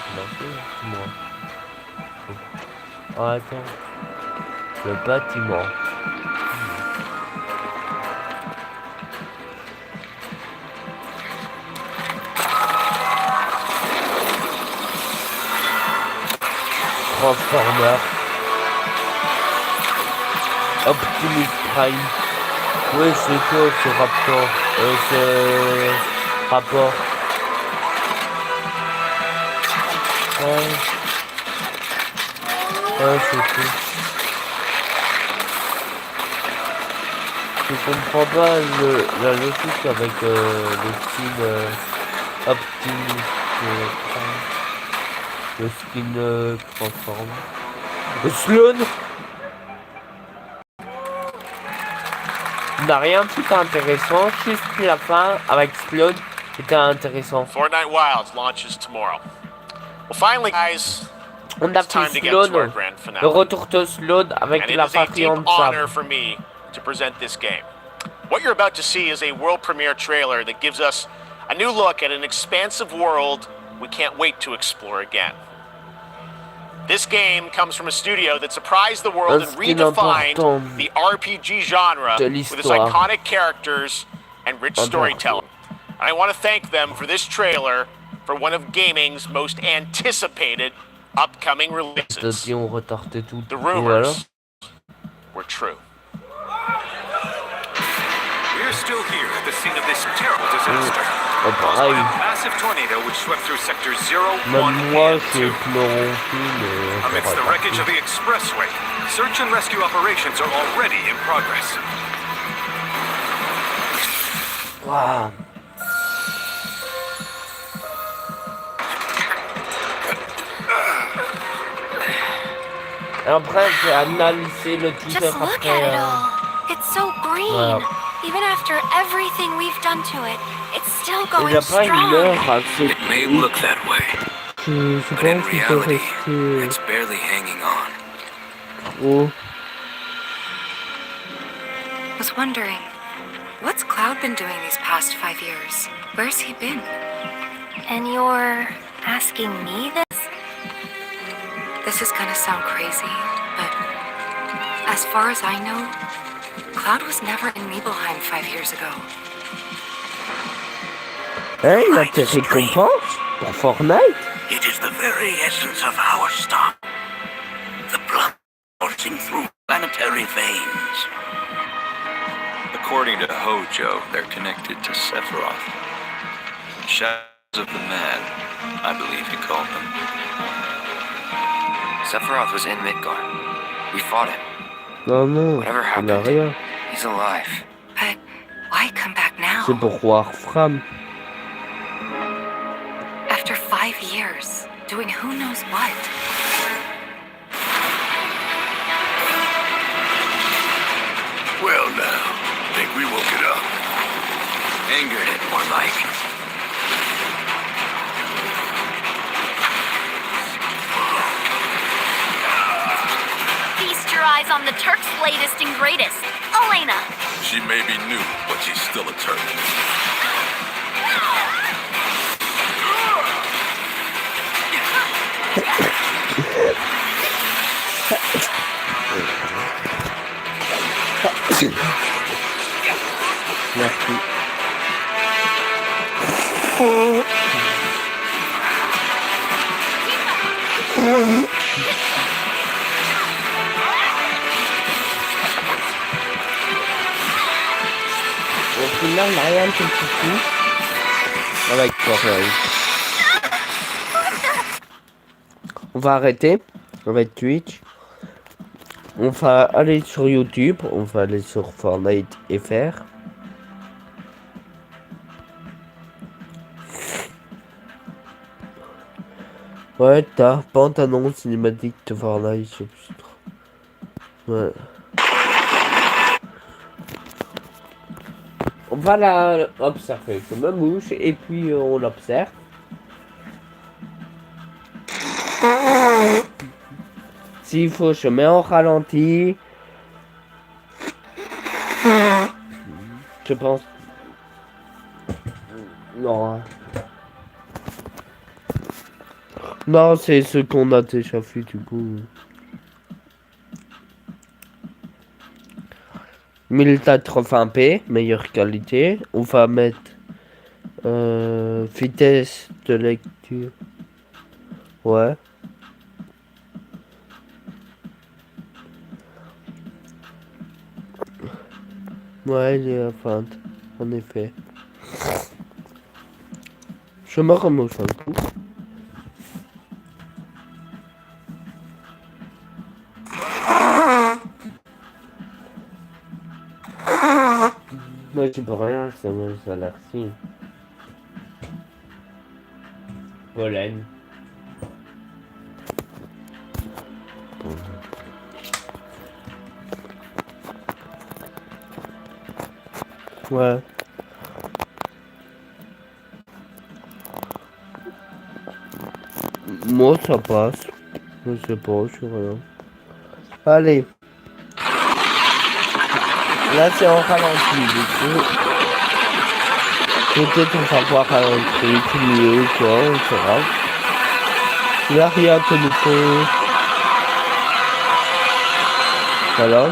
C'est moi. Ah, attends. Le bâtiment. Transformer. Optimus Prime. Oui, c'est quoi ce raptor? Ce rapport. Ouais. Ouais, c'est tout. Je comprends pas la logique avec le style Optimus Prime. Le skin transforme. Sloan n'a rien de tout intéressant, juste la fin avec Sloan était intéressant. Fortnite Wilds launches tomorrow. Well, finally, guys, on a fait Sloan, le retour de Sloan avec la variante sable. Honor for me to present this game. What you're about to see is a world premiere trailer that gives us a new look at an expansive world we can't wait to explore again. This game comes from a studio that surprised the world and redefined the RPG genre with its iconic characters and rich storytelling. I want to thank them for this trailer for one of gaming's most anticipated upcoming releases. The rumors were true. We're still here at the scene of this terrible disaster. Caused by a massive tornado which swept through sectors 0, 1, and 2. Amidst the wreckage of the expressway, search and rescue operations are already in progress. Wow. Après, j'ai analysé le teaser Just look at it all. It's so green. Even after everything we've done to it, it's still going strong. It may look that way, but in reality, it's barely hanging on. Was wondering, what's Cloud been doing these past 5 years? Where's he been? And you're asking me this? This is gonna sound crazy, but as far as I know, Cloud was never in Nibelheim 5 years ago. Hey, il a tes récompenses pour Fortnite. It is the very essence of our star. The blood coursing through planetary veins. According to Hojo, they're connected to Sephiroth. of the man, I believe you called them. Sephiroth was in Midgar. We fought him. Non, Whatever il n'a happened, rien. he's alive. But why come back now? C'est pour voir Fram. After 5 years, doing who knows what. Well now, think we woke it up. Angered it, more like. Feast your eyes on the Turk's latest and greatest, Elena. She may be new, but she's still a Turk. Merci. Au final, rien de tout avec Fortnite. On va arrêter avec Twitch. On va aller sur YouTube. On va aller sur Fortnite FR. Ouais, t'as bande annonce cinématique de Fortnite. Je sais plus trop. Ouais. On va la observer comme un mouche et puis on l'observe. S'il faut, je mets en ralenti. Je pense. Non. Non, c'est ce qu'on a déjà fait du coup. 1080p, meilleure qualité. On va mettre vitesse de lecture. Ouais. Ouais, il est à 20, en effet. Je me remoche un coup. Moi, tu peux rien, ça a l'air si. Pollen. Ouais. Moi, ça passe. Je sais pas, je sais rien. Allez. Là, c'est en ralenti, du coup. Peut-être on va voir un truc mieux, quoi, on saura. Il n'y a rien que nous faut. Voilà.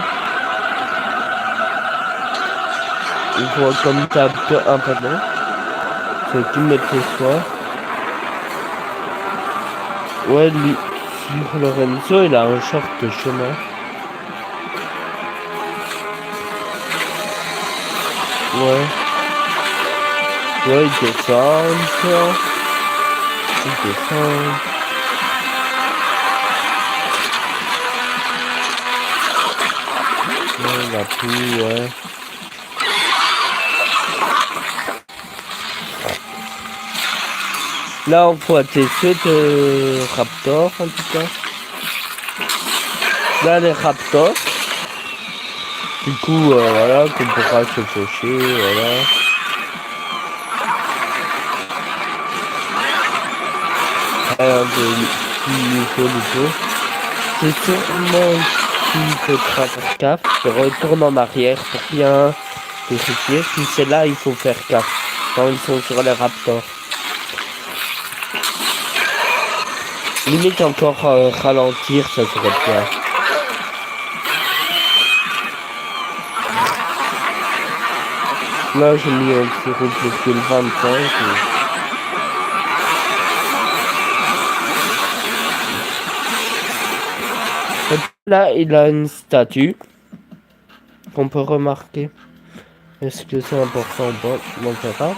Il faut comme tape un panneau. C'est tout mettre le soir. Ouais, lui, sur Lorenzo, il a un short de chemin. Ouais. Ouais, il descend. Il descend. Ouais, il a tout, ouais. Là, on voit des ceux de Raptor, en tout cas. Là, les Raptors. Du coup, voilà, qu'on pourra se faucher, voilà. Alors, niveau. C'est sûrement qu'il faudra faire gaffe. Je retourne en arrière pour bien vérifier. Si c'est là, il faut faire gaffe. Quand ils sont sur les Raptors. Limite encore ralentir, ça serait bien. Là, j'ai mis un petit rouge depuis le 25. Et là, il a une statue qu'on peut remarquer. Est-ce que c'est important ou pas? On verra.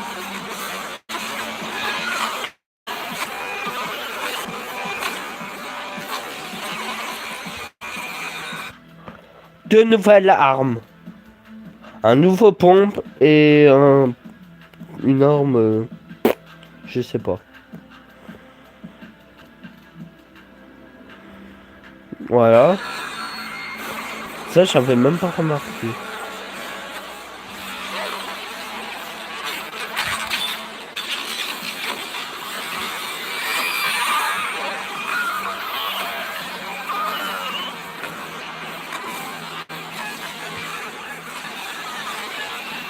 2 nouvelles armes. Un nouveau pompe et une arme... je sais pas. Voilà. Ça, j'avais même pas remarqué.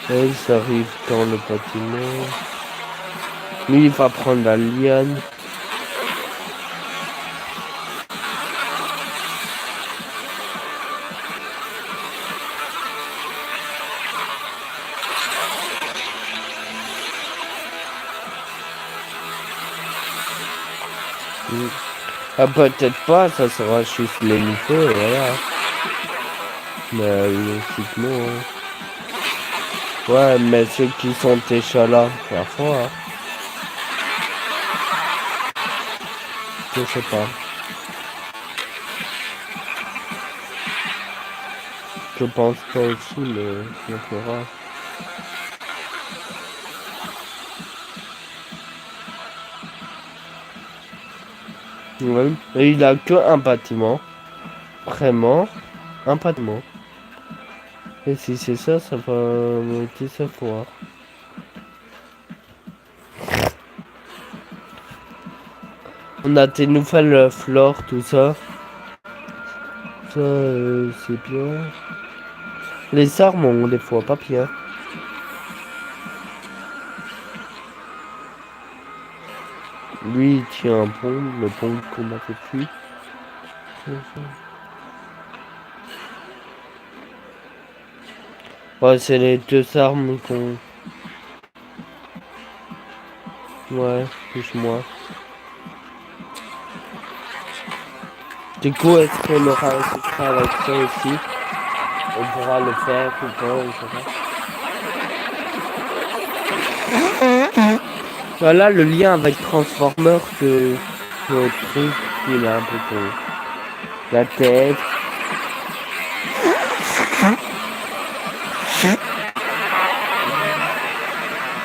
Et ça arrive dans le bâtiment. Lui, il va prendre la liane. Ah, peut-être pas, ça sera juste les niveaux, voilà. Mais logiquement... Ouais, mais ceux qui sont déjà là, parfois... Hein. Je sais pas. Je pense pas aussi, mais on fera. Ouais. Et il a que un bâtiment. Vraiment, un bâtiment. Et si c'est ça, ça va monter sa fois. On a des nouvelles flores, tout ça. Ça, c'est bien. Les armes, on les voit pas bien. Lui, il tient un pont, le pont qu'on a fait plus. Ouais, c'est les 2 armes qu'on... Ouais, plus moi. Du coup, est-ce qu'on aura un secret avec ça aussi? On pourra le faire ou pas, on verra. Voilà le lien avec Transformer que le truc, il a un peu con. La tête.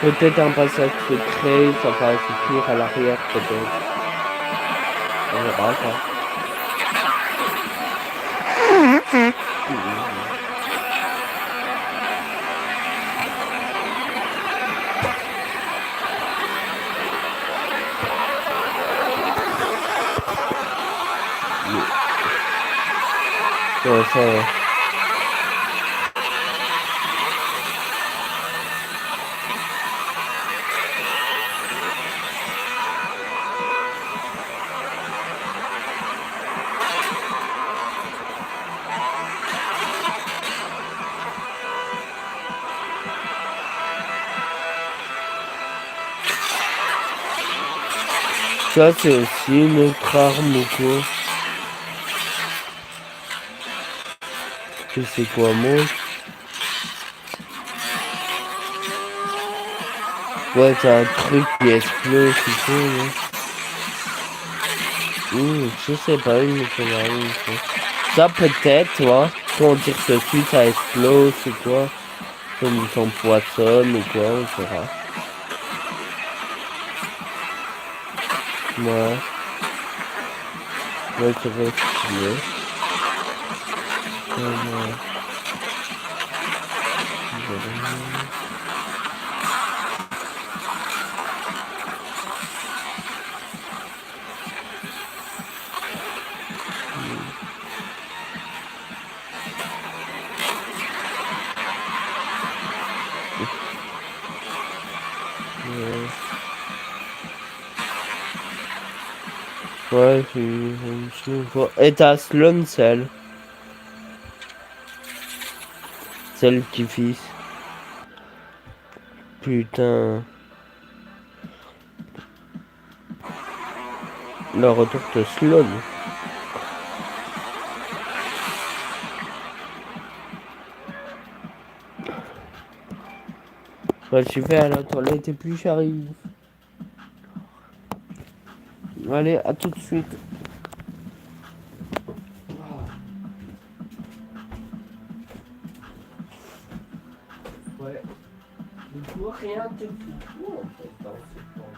Peut-être un passage secret, ça va s'écrire à l'arrière peut-être. On verra ça. Ouais, ça va. Ça c'est aussi une autre arme ou quoi? C'est quoi moi? Ouais, c'est un truc qui explose et tout, je sais pas, il me faut rien. Ça peut-être, tu vois, quand on tire dessus, ça explose ou quoi. Comme son poissonne ou quoi, on verra. Ouais. Ouais, c'est vrai, stylé. Ouais, et t'as Sloan, celle qui fils. Putain. Le retour de Sloan. Ouais, je vais à la toilette et puis j'arrive. Allez, à tout de suite. rien de fou en fait dans ce plan.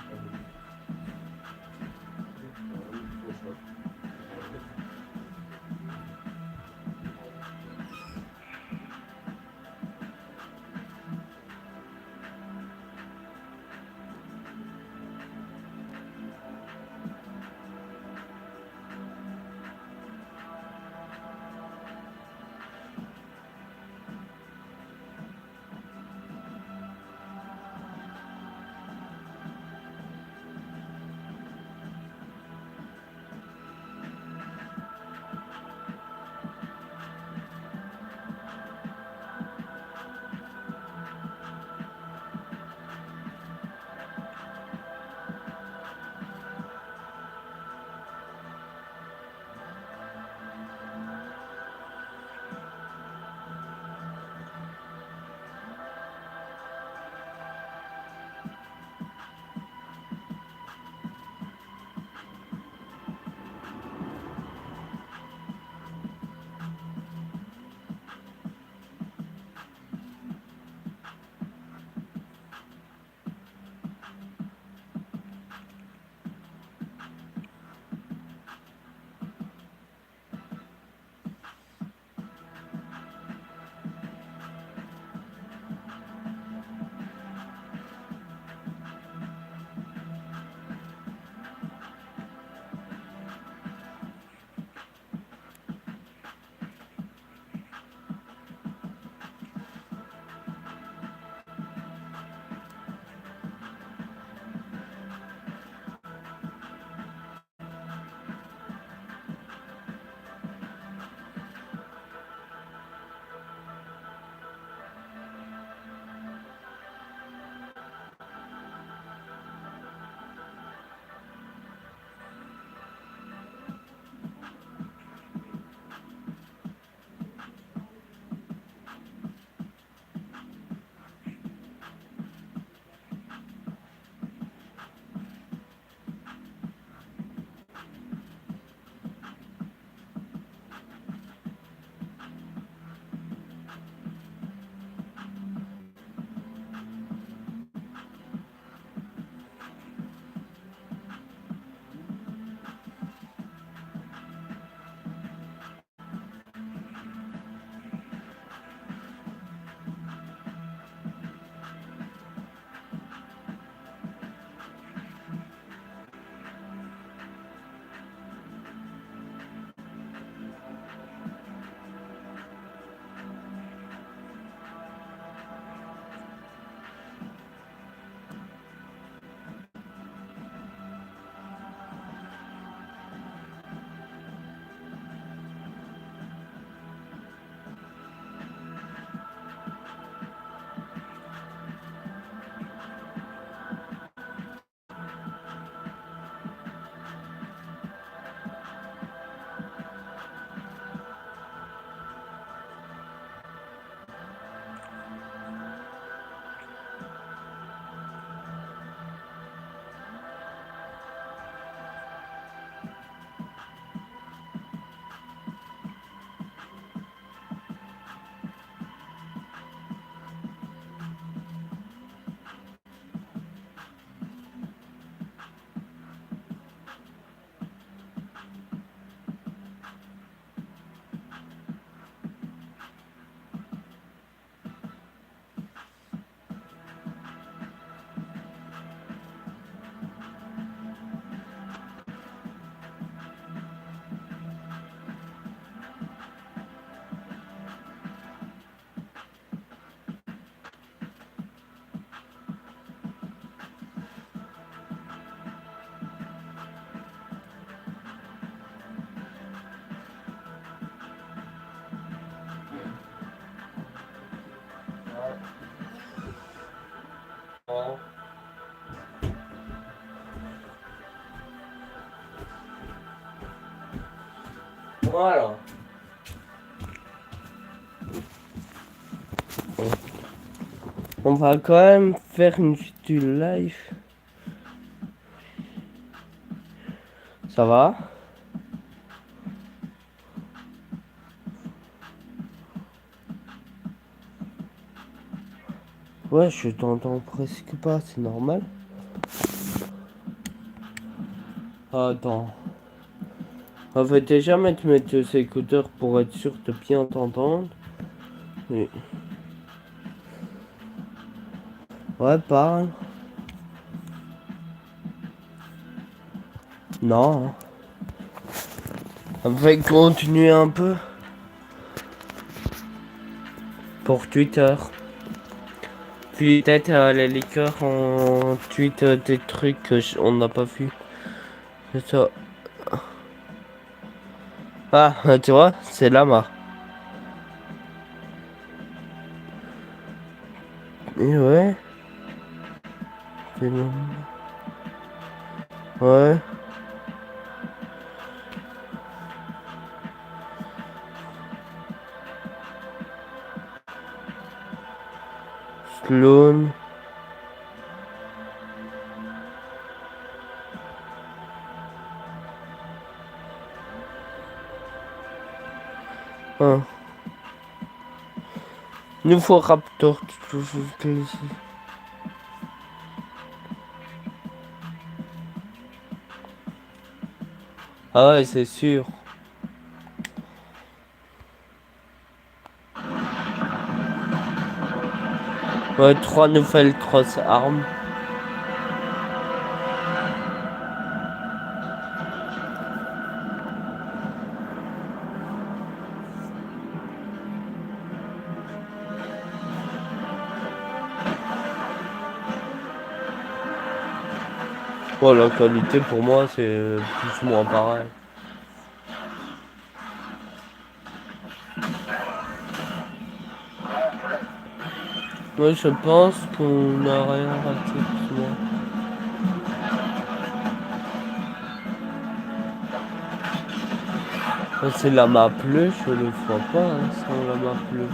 Voilà. On va quand même faire du live. Ça va? Ouais, je t'entends presque pas, c'est normal. Attends. En fait, déjà mettre tes écouteurs pour être sûr de bien t'entendre. Oui. Ouais, parle. Non. On va continuer un peu. Pour Twitter. Peut-être les liqueurs on tweet des trucs qu'on n'a pas vu. C'est ça. Ah, tu vois, c'est Lama. Et ouais. C'est bon. Ouais. Sloan. Ah. Nouveau Raptor. Ah ouais, c'est sûr. Ouais, 3 nouvelles grosses armes. Bon, la qualité pour moi c'est plus ou moins pareil. Moi je pense qu'on n'a rien raté plus ou moins. C'est la map bleue, je le vois pas hein, sans la map bleue.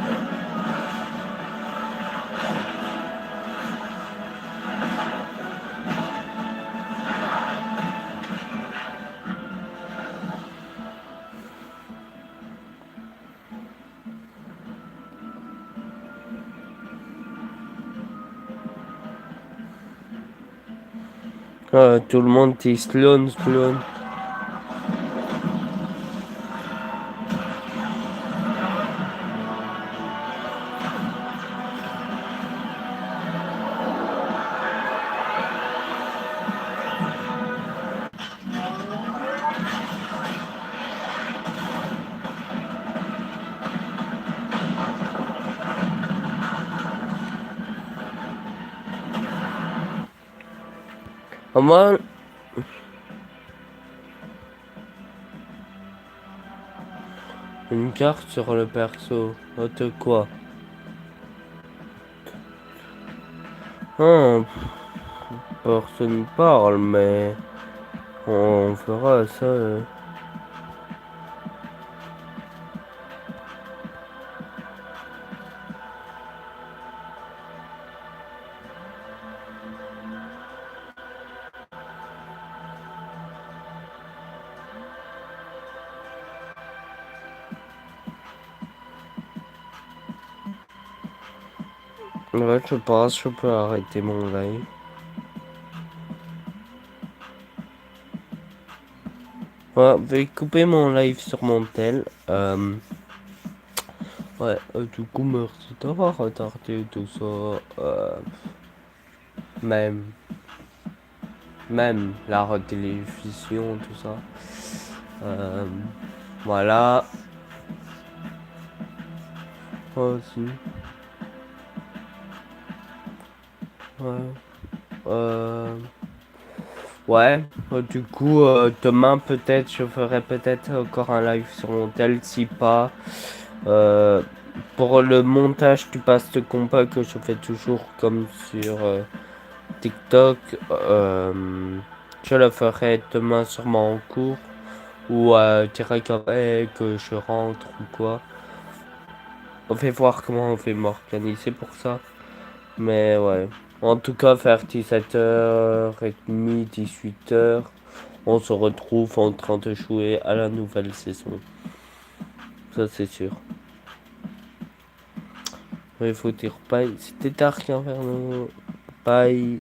Tout le monde dit Sloan. Moi, une carte sur le perso. De quoi? Personne parle, mais on fera ça. Ouais, je pense que je peux arrêter mon live. Ouais, je vais couper mon live sur mon tel. Ouais, du coup, merci d'avoir retardé tout ça. Même la télévision, tout ça. Voilà. Aussi. Ouais. Du coup, demain peut-être, je ferai peut-être encore un live sur mon tel. Si pas, pour le montage du passe de compas que je fais toujours comme sur TikTok, je le ferai demain sûrement en cours ou direct après que je rentre ou quoi. On fait voir comment on fait m'organiser pour ça. Mais ouais. En tout cas, vers 17h30, 18h, on se retrouve en train de jouer à la nouvelle saison. Ça, c'est sûr. Il faut dire bye. C'était Dark Inferno. Bye.